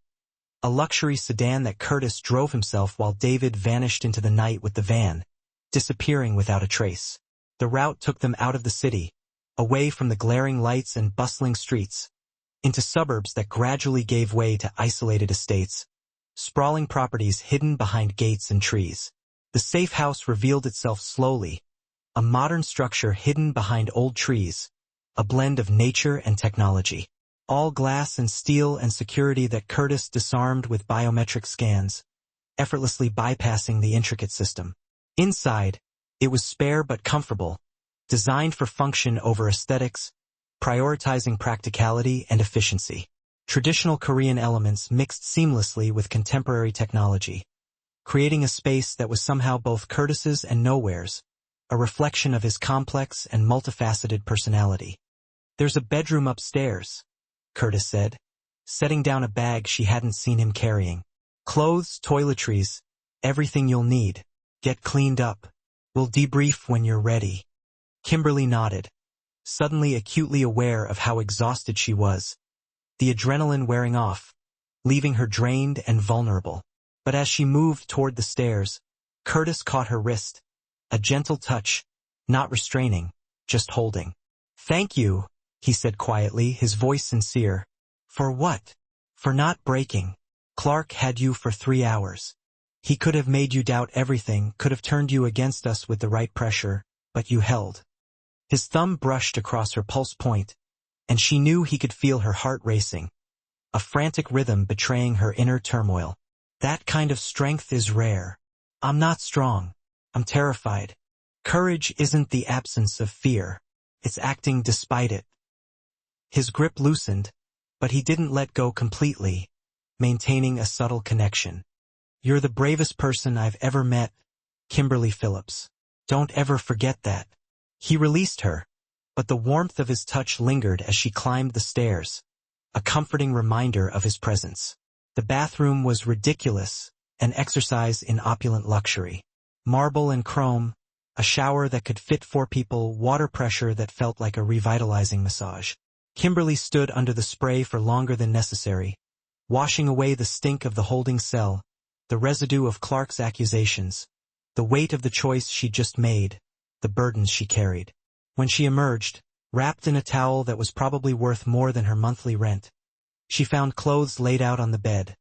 a luxury sedan that Curtis drove himself while David vanished into the night with the van, disappearing without a trace. The route took them out of the city, away from the glaring lights and bustling streets, into suburbs that gradually gave way to isolated estates, sprawling properties hidden behind gates and trees. The safe house revealed itself slowly, a modern structure hidden behind old trees, a blend of nature and technology. All glass and steel and security that Curtis disarmed with biometric scans, effortlessly bypassing the intricate system. Inside, it was spare but comfortable, designed for function over aesthetics, prioritizing practicality and efficiency. Traditional Korean elements mixed seamlessly with contemporary technology, creating a space that was somehow both Curtis's and Nowhere's, a reflection of his complex and multifaceted personality. "There's a bedroom upstairs," Curtis said, setting down a bag she hadn't seen him carrying. "Clothes, toiletries, everything you'll need. Get cleaned up. We'll debrief when you're ready." Kimberly nodded, suddenly acutely aware of how exhausted she was, the adrenaline wearing off, leaving her drained and vulnerable. But as she moved toward the stairs, Curtis caught her wrist, a gentle touch, not restraining, just holding. "Thank you," he said quietly, his voice sincere. "For what?" "For not breaking. Clark had you for 3 hours. He could have made you doubt everything, could have turned you against us with the right pressure, but you held." His thumb brushed across her pulse point, and she knew he could feel her heart racing, a frantic rhythm betraying her inner turmoil. "That kind of strength is rare. I'm not strong. I'm terrified. Courage isn't the absence of fear. It's acting despite it." His grip loosened, but he didn't let go completely, maintaining a subtle connection. "You're the bravest person I've ever met, Kimberly Phillips. Don't ever forget that." He released her, but the warmth of his touch lingered as she climbed the stairs, a comforting reminder of his presence. The bathroom was ridiculous, an exercise in opulent luxury. Marble and chrome, a shower that could fit 4 people, water pressure that felt like a revitalizing massage. Kimberly stood under the spray for longer than necessary, washing away the stink of the holding cell, the residue of Clark's accusations, the weight of the choice she'd just made, the burdens she carried. When she emerged, wrapped in a towel that was probably worth more than her monthly rent, she found clothes laid out on the bed.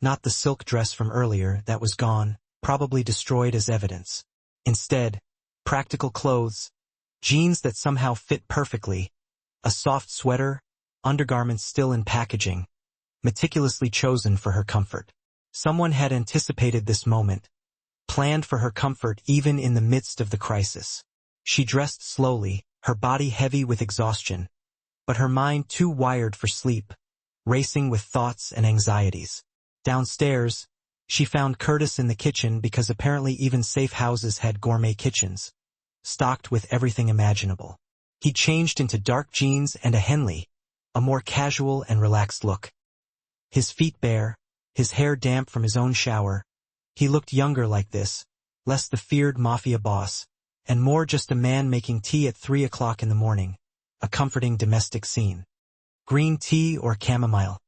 Not the silk dress from earlier, that was gone, probably destroyed as evidence. Instead, practical clothes, jeans that somehow fit perfectly, a soft sweater, undergarments still in packaging, meticulously chosen for her comfort. Someone had anticipated this moment, planned for her comfort even in the midst of the crisis. She dressed slowly, her body heavy with exhaustion, but her mind too wired for sleep, racing with thoughts and anxieties. Downstairs, she found Curtis in the kitchen because apparently even safe houses had gourmet kitchens, stocked with everything imaginable. He changed into dark jeans and a Henley, a more casual and relaxed look. His feet bare, his hair damp from his own shower, he looked younger like this, less the feared Mafia boss, and more just a man making tea at 3 o'clock in the morning, a comforting domestic scene. "Green tea or chamomile?"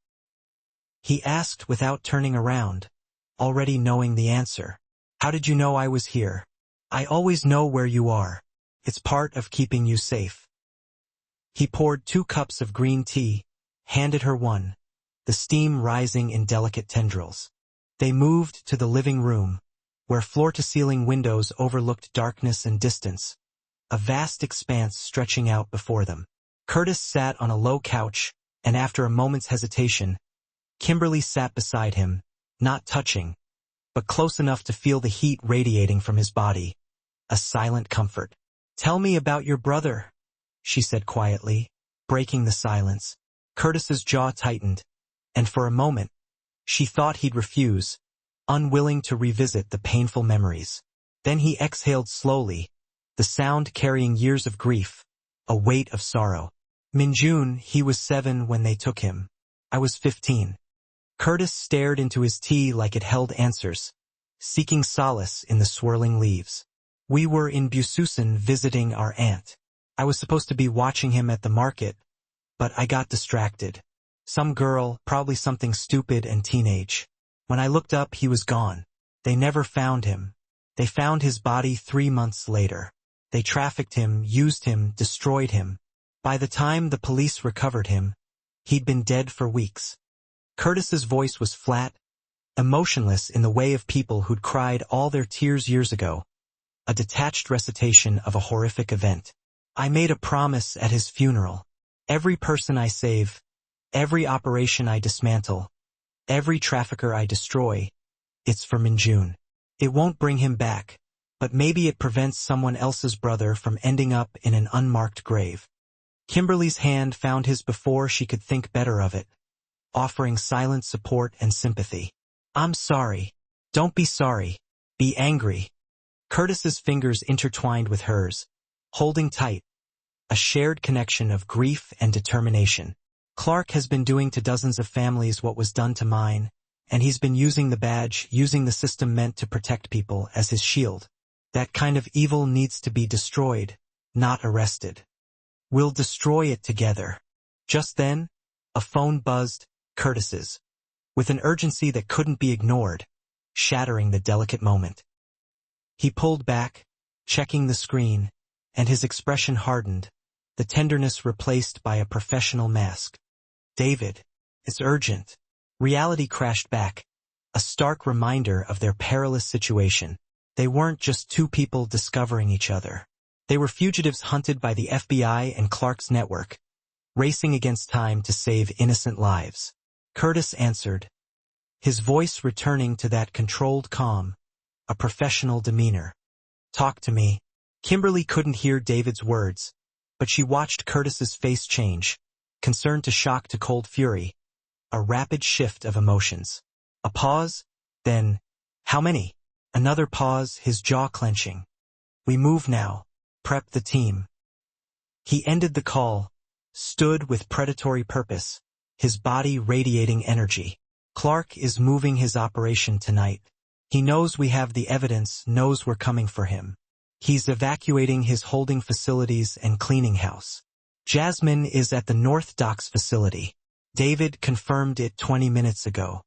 he asked without turning around, already knowing the answer. "How did you know I was here?" "I always know where you are. It's part of keeping you safe." He poured 2 cups of green tea, handed her one, the steam rising in delicate tendrils. They moved to the living room, where floor-to-ceiling windows overlooked darkness and distance, a vast expanse stretching out before them. Curtis sat on a low couch, and after a moment's hesitation, Kimberly sat beside him, not touching, but close enough to feel the heat radiating from his body, a silent comfort. "Tell me about your brother," she said quietly, breaking the silence. Curtis's jaw tightened, and for a moment, she thought he'd refuse, unwilling to revisit the painful memories. Then he exhaled slowly, the sound carrying years of grief, a weight of sorrow. "Minjun, he was 7 when they took him. I was 15. Curtis stared into his tea like it held answers, seeking solace in the swirling leaves. "We were in Bususan visiting our aunt. I was supposed to be watching him at the market, but I got distracted. Some girl, probably something stupid and teenage. When I looked up, he was gone. They never found him. They found his body 3 months later. They trafficked him, used him, destroyed him. By the time the police recovered him, He'd been dead for weeks. Curtis's voice was flat, emotionless in the way of people who'd cried all their tears years ago, a detached recitation of a horrific event. I made a promise at his funeral. Every person I save, every operation I dismantle, every trafficker I destroy, it's for Minjun. It won't bring him back, but maybe it prevents someone else's brother from ending up in an unmarked grave. Kimberly's hand found his before she could think better of it, offering silent support and sympathy. I'm sorry. Don't be sorry. Be angry. Curtis's fingers intertwined with hers, holding tight, a shared connection of grief and determination. Clark has been doing to dozens of families what was done to mine, and he's been using the badge, using the system meant to protect people as his shield. That kind of evil needs to be destroyed, not arrested. We'll destroy it together. Just then, a phone buzzed, Curtis's, with an urgency that couldn't be ignored, shattering the delicate moment. He pulled back, checking the screen, and his expression hardened, the tenderness replaced by a professional mask. David, it's urgent. Reality crashed back, a stark reminder of their perilous situation. They weren't just two people discovering each other. They were fugitives hunted by the FBI and Clark's network, racing against time to save innocent lives. Curtis answered, his voice returning to that controlled calm, a professional demeanor. Talk to me. Kimberly couldn't hear David's words, but she watched Curtis's face change, concern to shock to cold fury, a rapid shift of emotions. A pause, then, how many? Another pause, his jaw clenching. We move now. Prep the team. He ended the call, stood with predatory purpose, his body radiating energy. Clark is moving his operation tonight. He knows we have the evidence, knows we're coming for him. He's evacuating his holding facilities and cleaning house. Jasmine is at the North Docks facility. David confirmed it 20 minutes ago.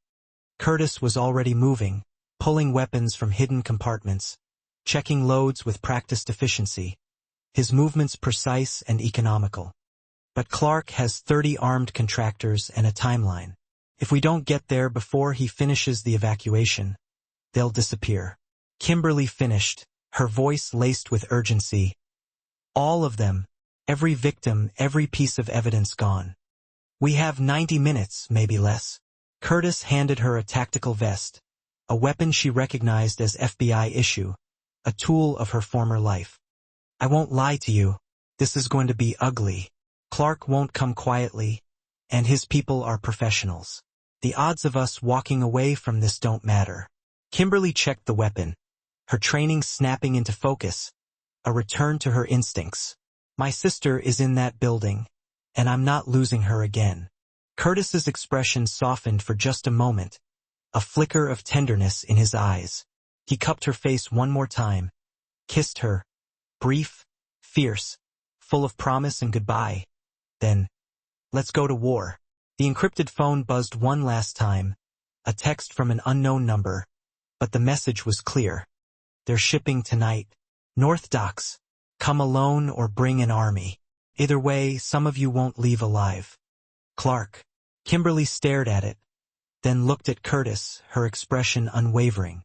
Curtis was already moving, pulling weapons from hidden compartments, checking loads with practiced efficiency. His movements precise and economical. But Clark has 30 armed contractors and a timeline. If we don't get there before he finishes the evacuation, they'll disappear. Kimberly finished, her voice laced with urgency. All of them, every victim, every piece of evidence gone. We have 90 minutes, maybe less. Curtis handed her a tactical vest, a weapon she recognized as FBI issue, a tool of her former life. I won't lie to you, this is going to be ugly. Clark won't come quietly, and his people are professionals. The odds of us walking away from this don't matter. Kimberly checked the weapon, her training snapping into focus, a return to her instincts. My sister is in that building, and I'm not losing her again. Curtis's expression softened for just a moment, a flicker of tenderness in his eyes. He cupped her face one more time, kissed her, brief, fierce, full of promise and goodbye. Then, let's go to war. The encrypted phone buzzed one last time, a text from an unknown number, but the message was clear. They're shipping tonight. North Docks. Come alone or bring an army. Either way, some of you won't leave alive. Clark. Kimberly stared at it, then looked at Curtis, her expression unwavering.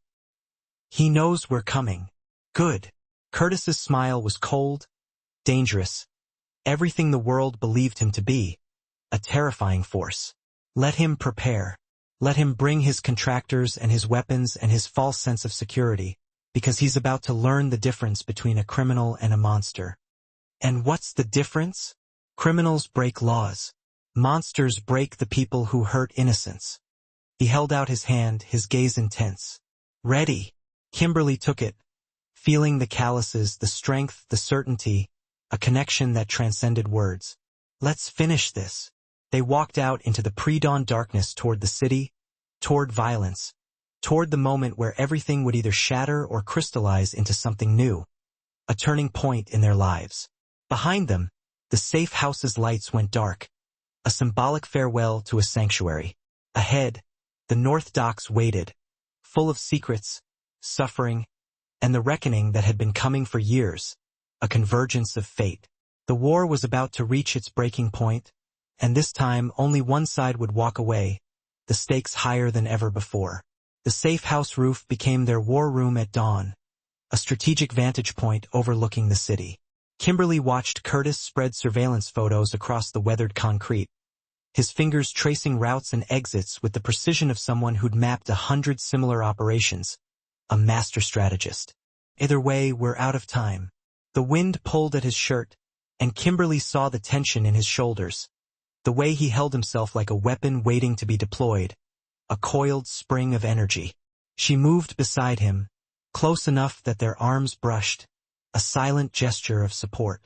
He knows we're coming. Good. Curtis's smile was cold, dangerous, everything the world believed him to be, a terrifying force. Let him prepare. Let him bring his contractors and his weapons and his false sense of security, because he's about to learn the difference between a criminal and a monster. And what's the difference? Criminals break laws. Monsters break the people who hurt innocents. He held out his hand, his gaze intense. Ready. Kimberly took it, feeling the calluses, the strength, the certainty, a connection that transcended words. Let's finish this. They walked out into the pre-dawn darkness toward the city, toward violence, toward the moment where everything would either shatter or crystallize into something new, a turning point in their lives. Behind them, the safe house's lights went dark, a symbolic farewell to a sanctuary. Ahead, the North Docks waited, full of secrets, suffering, and the reckoning that had been coming for years, a convergence of fate. The war was about to reach its breaking point, And this time, only one side would walk away, the stakes higher than ever before. The safe house roof became their war room at dawn, a strategic vantage point overlooking the city. Kimberly watched Curtis spread surveillance photos across the weathered concrete, his fingers tracing routes and exits with the precision of someone who'd mapped 100 similar operations, a master strategist. Either way, we're out of time. The wind pulled at his shirt, and Kimberly saw the tension in his shoulders, the way he held himself like a weapon waiting to be deployed, a coiled spring of energy. She moved beside him, close enough that their arms brushed, a silent gesture of support.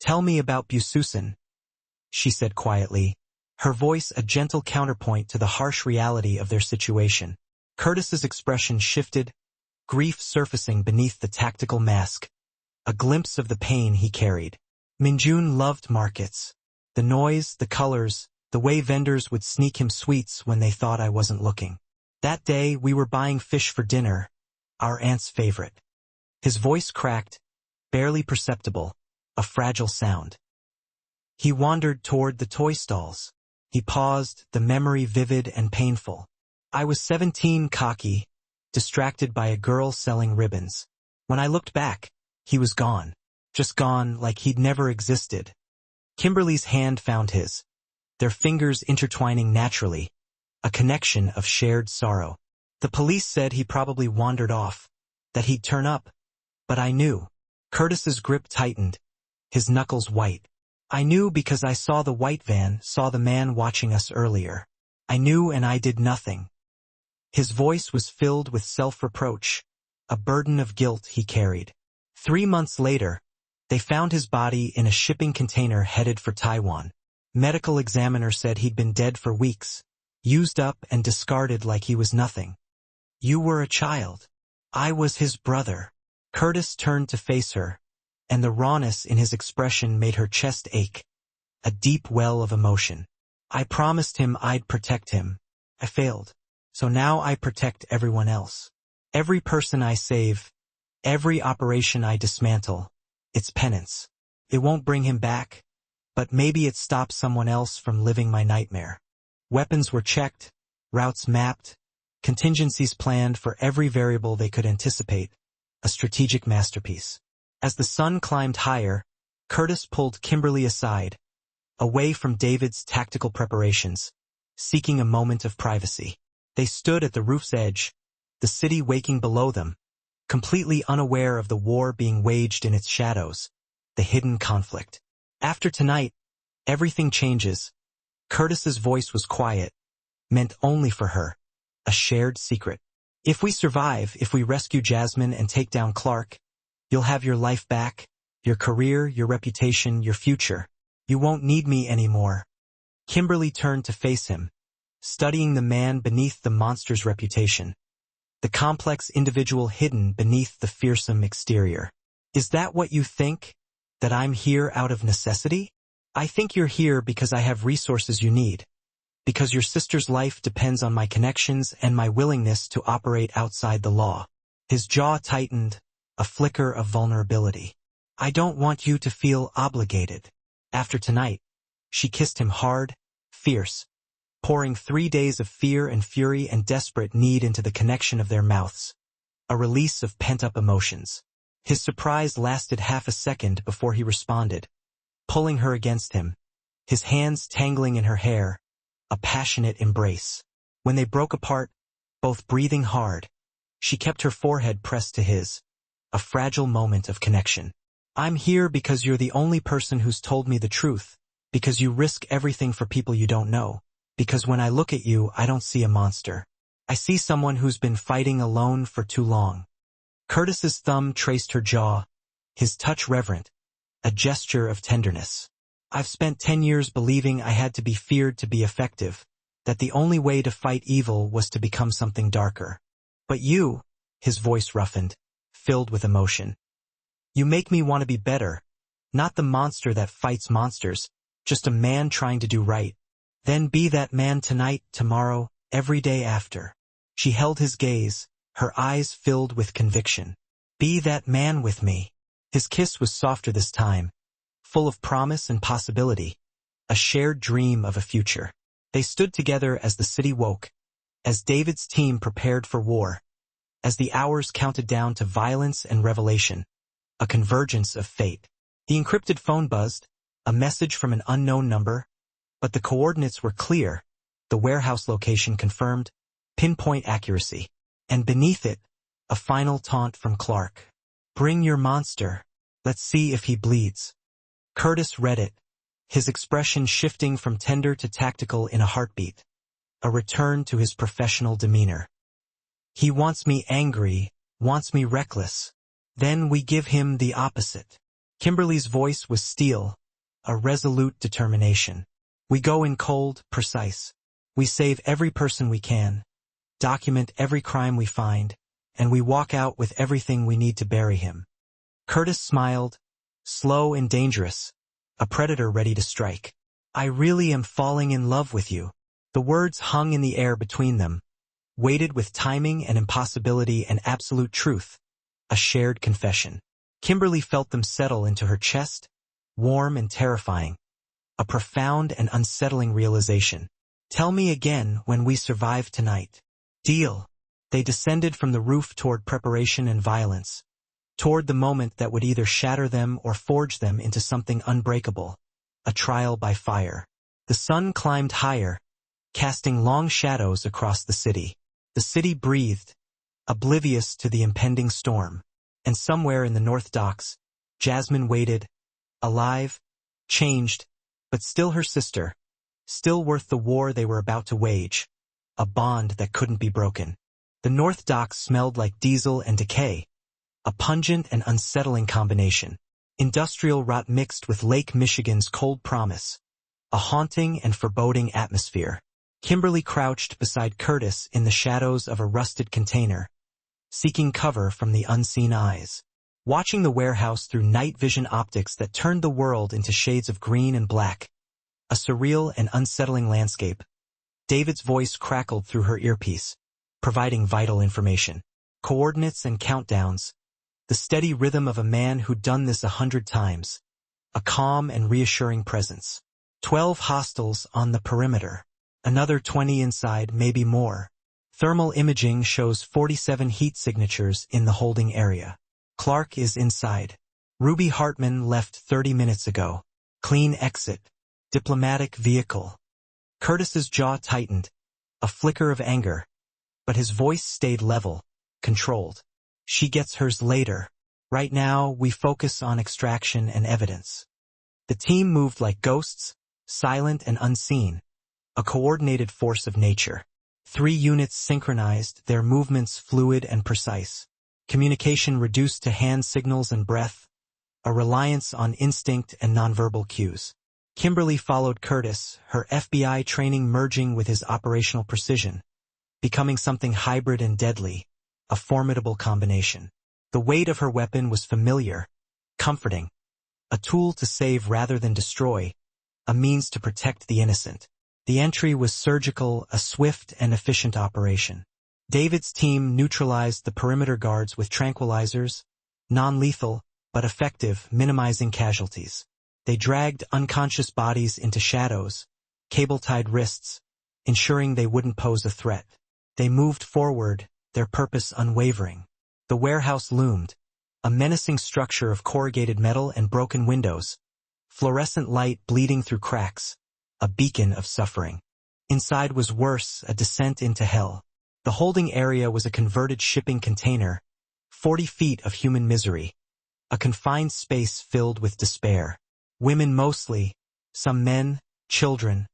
"Tell me about Bususan," she said quietly, her voice a gentle counterpoint to the harsh reality of their situation. Curtis's expression shifted, grief surfacing beneath the tactical mask, a glimpse of the pain he carried. Minjun loved markets. The noise, the colors, the way vendors would sneak him sweets when they thought I wasn't looking. That day, we were buying fish for dinner, our aunt's favorite. His voice cracked, barely perceptible, a fragile sound. He wandered toward the toy stalls. He paused, the memory vivid and painful. I was 17, cocky, distracted by a girl selling ribbons. When I looked back, he was gone. Just gone, like he'd never existed. Kimberly's hand found his, their fingers intertwining naturally, a connection of shared sorrow. The police said he probably wandered off, that he'd turn up. But I knew. Curtis's grip tightened, his knuckles white. I knew because I saw the white van, saw the man watching us earlier. I knew and I did nothing. His voice was filled with self-reproach, a burden of guilt he carried. 3 months later, they found his body in a shipping container headed for Taiwan. Medical examiner said he'd been dead for weeks, used up and discarded like he was nothing. You were a child. I was his brother. Curtis turned to face her, and the rawness in his expression made her chest ache, a deep well of emotion. I promised him I'd protect him. I failed. So now I protect everyone else. Every person I save, every operation I dismantle, it's penance. It won't bring him back, but maybe it stops someone else from living my nightmare. Weapons were checked, routes mapped, contingencies planned for every variable they could anticipate, a strategic masterpiece. As the sun climbed higher, Curtis pulled Kimberly aside, away from David's tactical preparations, seeking a moment of privacy. They stood at the roof's edge, the city waking below them, completely unaware of the war being waged in its shadows, the hidden conflict. After tonight, everything changes. Curtis's voice was quiet, meant only for her, a shared secret. If we survive, if we rescue Jasmine and take down Clark, you'll have your life back, your career, your reputation, your future. You won't need me anymore. Kimberly turned to face him, studying the man beneath the monster's reputation, the complex individual hidden beneath the fearsome exterior. Is that what you think? That I'm here out of necessity? I think you're here because I have resources you need, because your sister's life depends on my connections and my willingness to operate outside the law. His jaw tightened, a flicker of vulnerability. I don't want you to feel obligated. After tonight, she kissed him hard, fierce, pouring 3 days of fear and fury and desperate need into the connection of their mouths, a release of pent-up emotions. His surprise lasted half a second before he responded, pulling her against him, his hands tangling in her hair, a passionate embrace. When they broke apart, both breathing hard, she kept her forehead pressed to his, a fragile moment of connection. I'm here because you're the only person who's told me the truth, because you risk everything for people you don't know, because when I look at you, I don't see a monster. I see someone who's been fighting alone for too long. Curtis's thumb traced her jaw, his touch reverent, a gesture of tenderness. I've spent 10 years believing I had to be feared to be effective, that the only way to fight evil was to become something darker. But you, his voice roughened, filled with emotion. You make me want to be better, not the monster that fights monsters, just a man trying to do right. Then be that man tonight, tomorrow, every day after. She held his gaze, her eyes filled with conviction. Be that man with me. His kiss was softer this time, full of promise and possibility, a shared dream of a future. They stood together as the city woke, as David's team prepared for war, as the hours counted down to violence and revelation, a convergence of fate. The encrypted phone buzzed, a message from an unknown number, but the coordinates were clear, the warehouse location confirmed, pinpoint accuracy, and beneath it, a final taunt from Clark. "Bring your monster. Let's see if he bleeds." Curtis read it, his expression shifting from tender to tactical in a heartbeat, a return to his professional demeanor. "He wants me angry, wants me reckless. Then we give him the opposite." Kimberly's voice was steel, a resolute determination. "We go in cold, precise. We save every person we can, document every crime we find, and we walk out with everything we need to bury him." Curtis smiled, slow and dangerous, a predator ready to strike. "I really am falling in love with you." The words hung in the air between them, weighted with timing and impossibility and absolute truth, a shared confession. Kimberly felt them settle into her chest, warm and terrifying, a profound and unsettling realization. "Tell me again when we survive tonight." "Deal." They descended from the roof toward preparation and violence, toward the moment that would either shatter them or forge them into something unbreakable, a trial by fire. The sun climbed higher, casting long shadows across the city. The city breathed, oblivious to the impending storm. And somewhere in the North Docks, Jasmine waited, alive, changed, but still her sister, still worth the war they were about to wage, a bond that couldn't be broken. The North Docks smelled like diesel and decay, a pungent and unsettling combination. Industrial rot mixed with Lake Michigan's cold promise, a haunting and foreboding atmosphere. Kimberly crouched beside Curtis in the shadows of a rusted container, seeking cover from the unseen eyes, watching the warehouse through night vision optics that turned the world into shades of green and black, a surreal and unsettling landscape. David's voice crackled through her earpiece, providing vital information, coordinates and countdowns, the steady rhythm of a man who'd done this 100 times, a calm and reassuring presence. 12 hostiles on the perimeter, another 20 inside, maybe more. Thermal imaging shows 47 heat signatures in the holding area. Clark is inside. Ruby Hartman left 30 minutes ago. Clean exit. Diplomatic vehicle. Curtis's jaw tightened, a flicker of anger, but his voice stayed level, controlled. "She gets hers later. Right now, we focus on extraction and evidence." The team moved like ghosts, silent and unseen, a coordinated force of nature. 3 units synchronized, their movements fluid and precise. Communication reduced to hand signals and breath, a reliance on instinct and nonverbal cues. Kimberly followed Curtis, her FBI training merging with his operational precision, becoming something hybrid and deadly, a formidable combination. The weight of her weapon was familiar, comforting, a tool to save rather than destroy, a means to protect the innocent. The entry was surgical, a swift and efficient operation. David's team neutralized the perimeter guards with tranquilizers, non-lethal, but effective, minimizing casualties. They dragged unconscious bodies into shadows, cable-tied wrists, ensuring they wouldn't pose a threat. They moved forward, their purpose unwavering. The warehouse loomed, a menacing structure of corrugated metal and broken windows, fluorescent light bleeding through cracks, a beacon of suffering. Inside was worse, a descent into hell. The holding area was a converted shipping container, 40 feet of human misery, a confined space filled with despair. Women mostly, some men, children,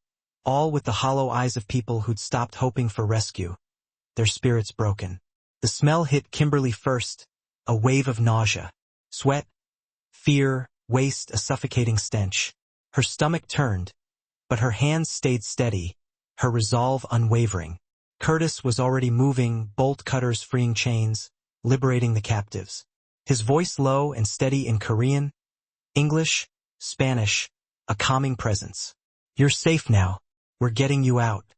all with the hollow eyes of people who'd stopped hoping for rescue, their spirits broken. The smell hit Kimberly first, a wave of nausea, sweat, fear, waste, a suffocating stench. Her stomach turned, but her hands stayed steady, her resolve unwavering. Curtis was already moving, bolt cutters freeing chains, liberating the captives. His voice low and steady in Korean, English, Spanish, a calming presence. "You're safe now. We're getting you out."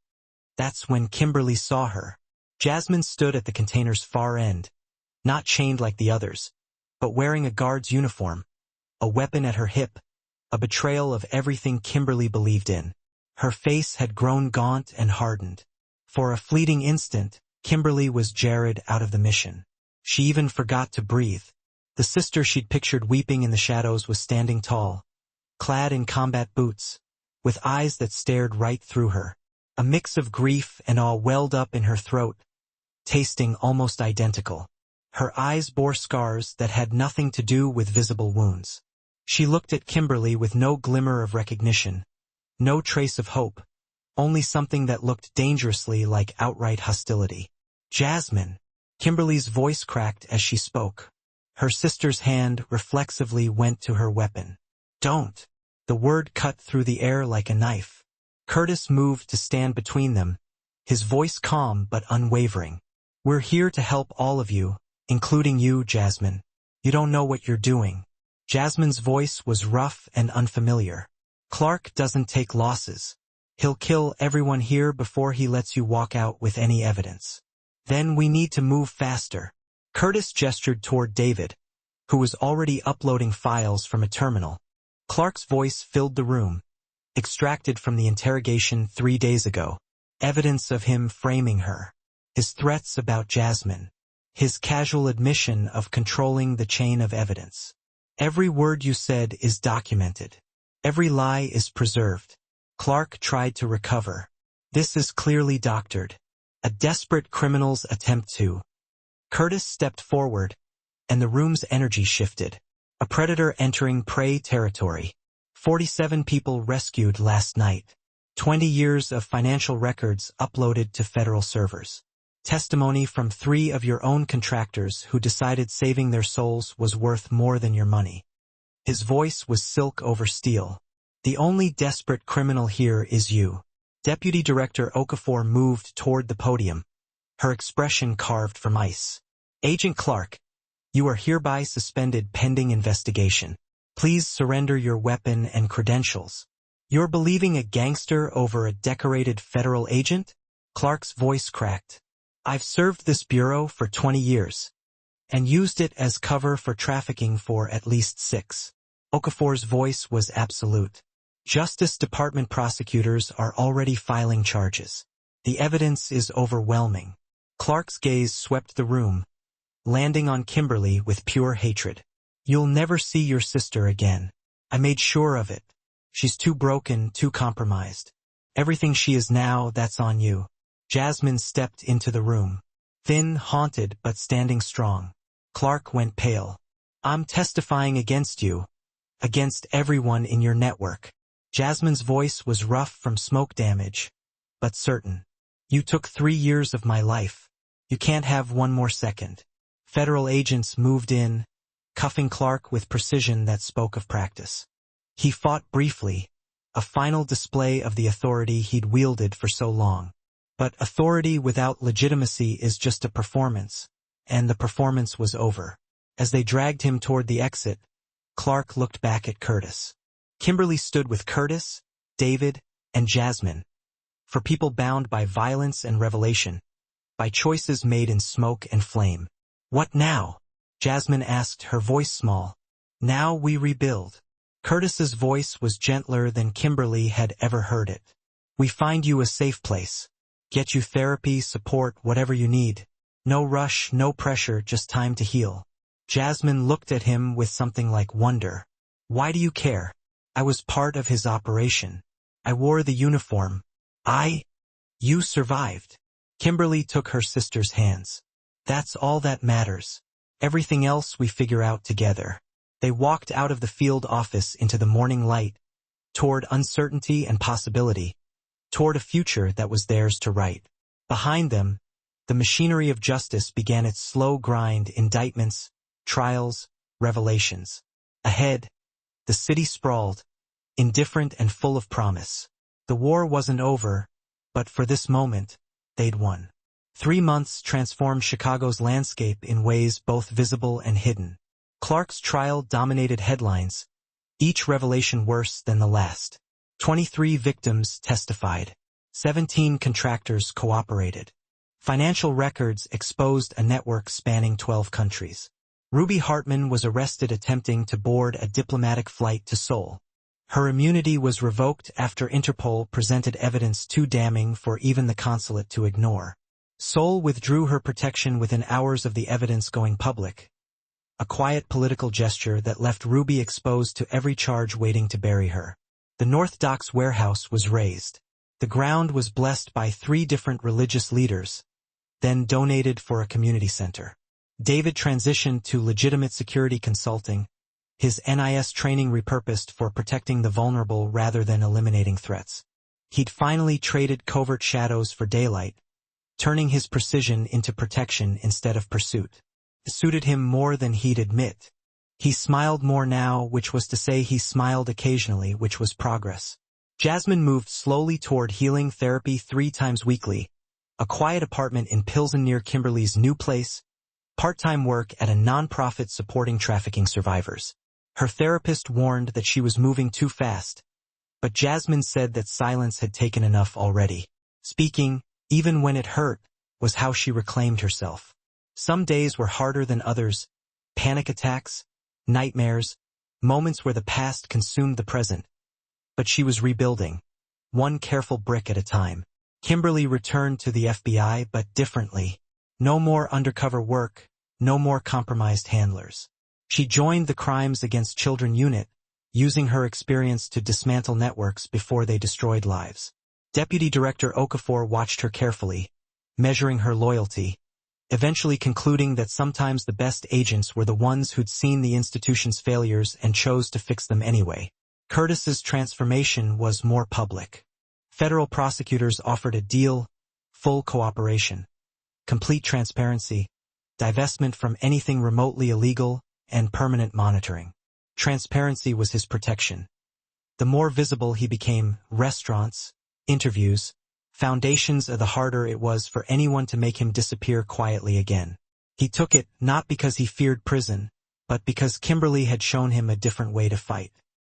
That's when Kimberly saw her. Jasmine stood at the container's far end, not chained like the others, but wearing a guard's uniform, a weapon at her hip, a betrayal of everything Kimberly believed in. Her face had grown gaunt and hardened. For a fleeting instant, Kimberly was jarred out of the mission. She even forgot to breathe. The sister she'd pictured weeping in the shadows was standing tall, clad in combat boots, with eyes that stared right through her. A mix of grief and awe welled up in her throat, tasting almost identical. Her eyes bore scars that had nothing to do with visible wounds. She looked at Kimberly with no glimmer of recognition, no trace of hope, only something that looked dangerously like outright hostility. "Jasmine!" Kimberly's voice cracked as she spoke. Her sister's hand reflexively went to her weapon. "Don't!" The word cut through the air like a knife. Curtis moved to stand between them, his voice calm but unwavering. "We're here to help all of you, including you, Jasmine. You don't know what you're doing." Jasmine's voice was rough and unfamiliar. "Clark doesn't take losses. He'll kill everyone here before he lets you walk out with any evidence. Then we need to move faster." Curtis gestured toward David, who was already uploading files from a terminal. Clark's voice filled the room, extracted from the interrogation 3 days ago. Evidence of him framing her. His threats about Jasmine. His casual admission of controlling the chain of evidence. "Every word you said is documented. Every lie is preserved." Clark tried to recover. "This is clearly doctored. A desperate criminal's attempt to." Curtis stepped forward, and the room's energy shifted. A predator entering prey territory. 47 people rescued last night. 20 years of financial records uploaded to federal servers. Testimony from 3 of your own contractors who decided saving their souls was worth more than your money. His voice was silk over steel. "The only desperate criminal here is you." Deputy Director Okafor moved toward the podium, her expression carved from ice. "Agent Clark, you are hereby suspended pending investigation. Please surrender your weapon and credentials." "You're believing a gangster over a decorated federal agent?" Clark's voice cracked. "I've served this bureau for 20 years, and used it as cover for trafficking for at least 6. Okafor's voice was absolute. "Justice Department prosecutors are already filing charges. The evidence is overwhelming." Clark's gaze swept the room, landing on Kimberly with pure hatred. "You'll never see your sister again. I made sure of it. She's too broken, too compromised. Everything she is now, that's on you." Jasmine stepped into the room. Thin, haunted, but standing strong. Clark went pale. "I'm testifying against you. Against everyone in your network." Jasmine's voice was rough from smoke damage, but certain. "You took 3 years of my life. You can't have one more second." Federal agents moved in, cuffing Clark with precision that spoke of practice. He fought briefly, a final display of the authority he'd wielded for so long. But authority without legitimacy is just a performance, and the performance was over. As they dragged him toward the exit, Clark looked back at Curtis. Kimberly stood with Curtis, David, and Jasmine. For people bound by violence and revelation, by choices made in smoke and flame. "What now?" Jasmine asked, her voice small. "Now we rebuild." Curtis's voice was gentler than Kimberly had ever heard it. "We find you a safe place. Get you therapy, support, whatever you need. No rush, no pressure, just time to heal." Jasmine looked at him with something like wonder. "Why do you care? I was part of his operation. I wore the uniform. You survived." Kimberly took her sister's hands. "That's all that matters. Everything else we figure out together." They walked out of the field office into the morning light, toward uncertainty and possibility, toward a future that was theirs to write. Behind them, the machinery of justice began its slow grind: indictments, trials, revelations. Ahead, the city sprawled, indifferent and full of promise. The war wasn't over, but for this moment, they'd won. 3 months transformed Chicago's landscape in ways both visible and hidden. Clark's trial dominated headlines, each revelation worse than the last. 23 victims testified. 17 contractors cooperated. Financial records exposed a network spanning 12 countries. Ruby Hartman was arrested attempting to board a diplomatic flight to Seoul. Her immunity was revoked after Interpol presented evidence too damning for even the consulate to ignore. Seoul withdrew her protection within hours of the evidence going public, a quiet political gesture that left Ruby exposed to every charge waiting to bury her. The North Docks warehouse was razed. The ground was blessed by 3 different religious leaders, then donated for a community center. David transitioned to legitimate security consulting, his NIS training repurposed for protecting the vulnerable rather than eliminating threats. He'd finally traded covert shadows for daylight, turning his precision into protection instead of pursuit. It suited him more than he'd admit. He smiled more now, which was to say he smiled occasionally, which was progress. Jasmine moved slowly toward healing therapy 3 times weekly, a quiet apartment in Pilsen near Kimberly's new place, part-time work at a non-profit supporting trafficking survivors. Her therapist warned that she was moving too fast, but Jasmine said that silence had taken enough already. Speaking, even when it hurt, was how she reclaimed herself. Some days were harder than others, panic attacks, nightmares, moments where the past consumed the present. But she was rebuilding, one careful brick at a time. Kimberly returned to the FBI, but differently. No more undercover work, no more compromised handlers. She joined the Crimes Against Children unit, using her experience to dismantle networks before they destroyed lives. Deputy Director Okafor watched her carefully, measuring her loyalty, eventually concluding that sometimes the best agents were the ones who'd seen the institution's failures and chose to fix them anyway. Curtis's transformation was more public. Federal prosecutors offered a deal, full cooperation, complete transparency, divestment from anything remotely illegal, and permanent monitoring. Transparency was his protection. The more visible he became, restaurants, interviews, foundations, the harder it was for anyone to make him disappear quietly again. He took it not because he feared prison, but because Kimberly had shown him a different way to fight.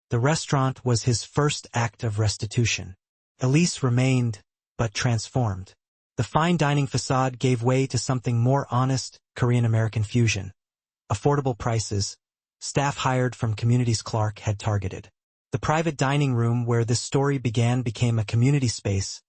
The restaurant was his first act of restitution. Elise remained, but transformed. The fine dining facade gave way to something more honest, Korean-American fusion. Affordable prices, staff hired from communities Clark had targeted. The private dining room where this story began became a community space,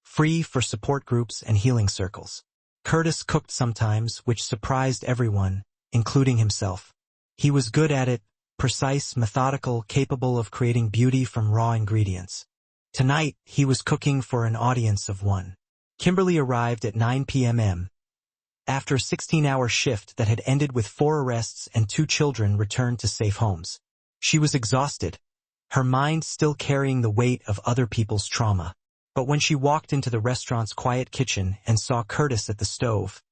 free for support groups and healing circles. Curtis cooked sometimes, which surprised everyone, including himself. He was good at it, precise, methodical, capable of creating beauty from raw ingredients. Tonight, he was cooking for an audience of 1. Kimberly arrived at 9 p.m. After a 16-hour shift that had ended with 4 arrests and 2 children returned to safe homes. She was exhausted, her mind still carrying the weight of other people's trauma. But when she walked into the restaurant's quiet kitchen and saw Curtis at the stove,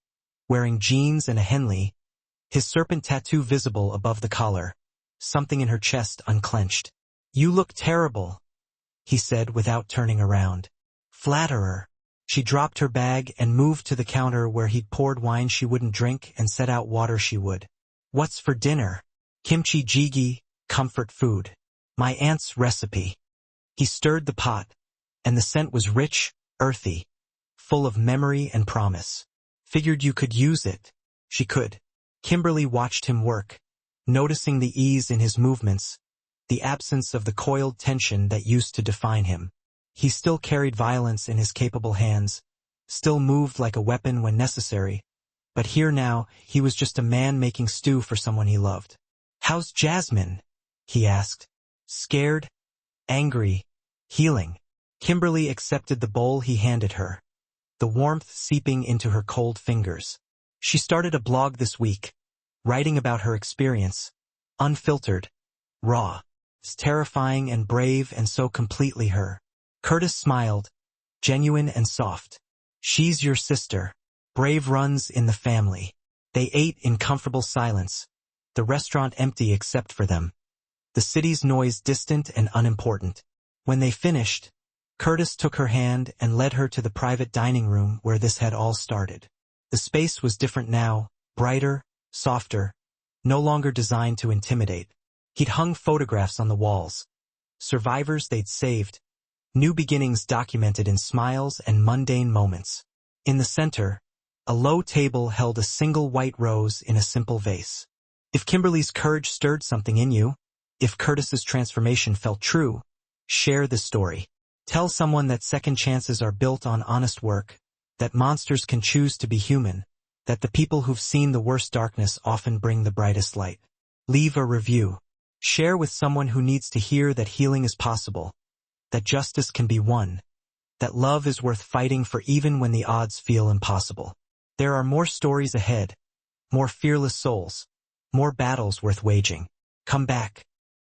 wearing jeans and a Henley, his serpent tattoo visible above the collar, something in her chest unclenched. "You look terrible," he said without turning around. Flatterer. She dropped her bag and moved to the counter where he'd poured wine she wouldn't drink and set out water she would. "What's for dinner?" "Kimchi jjigae, comfort food. My aunt's recipe." He stirred the pot, and the scent was rich, earthy, full of memory and promise. "Figured you could use it." She could. Kimberly watched him work, noticing the ease in his movements, the absence of the coiled tension that used to define him. He still carried violence in his capable hands, still moved like a weapon when necessary, but here now, he was just a man making stew for someone he loved. "How's Jasmine?" he asked. Scared, angry, healing. Kimberly accepted the bowl he handed her, the warmth seeping into her cold fingers. She started a blog this week, writing about her experience, unfiltered, raw. It's terrifying and brave and so completely her. Curtis smiled, genuine and soft. "She's your sister. Brave runs in the family." They ate in comfortable silence, the restaurant empty except for them, the city's noise distant and unimportant. When they finished, Curtis took her hand and led her to the private dining room where this had all started. The space was different now, brighter, softer, no longer designed to intimidate. He'd hung photographs on the walls, survivors they'd saved, new beginnings documented in smiles and mundane moments. In the center, a low table held a single white rose in a simple vase. "If Kimberly's courage stirred something in you," If Curtis's transformation felt true, share this story. Tell someone that second chances are built on honest work, that monsters can choose to be human, that the people who've seen the worst darkness often bring the brightest light. Leave a review. Share with someone who needs to hear that healing is possible, that justice can be won, that love is worth fighting for even when the odds feel impossible. There are more stories ahead, more fearless souls, more battles worth waging. Come back.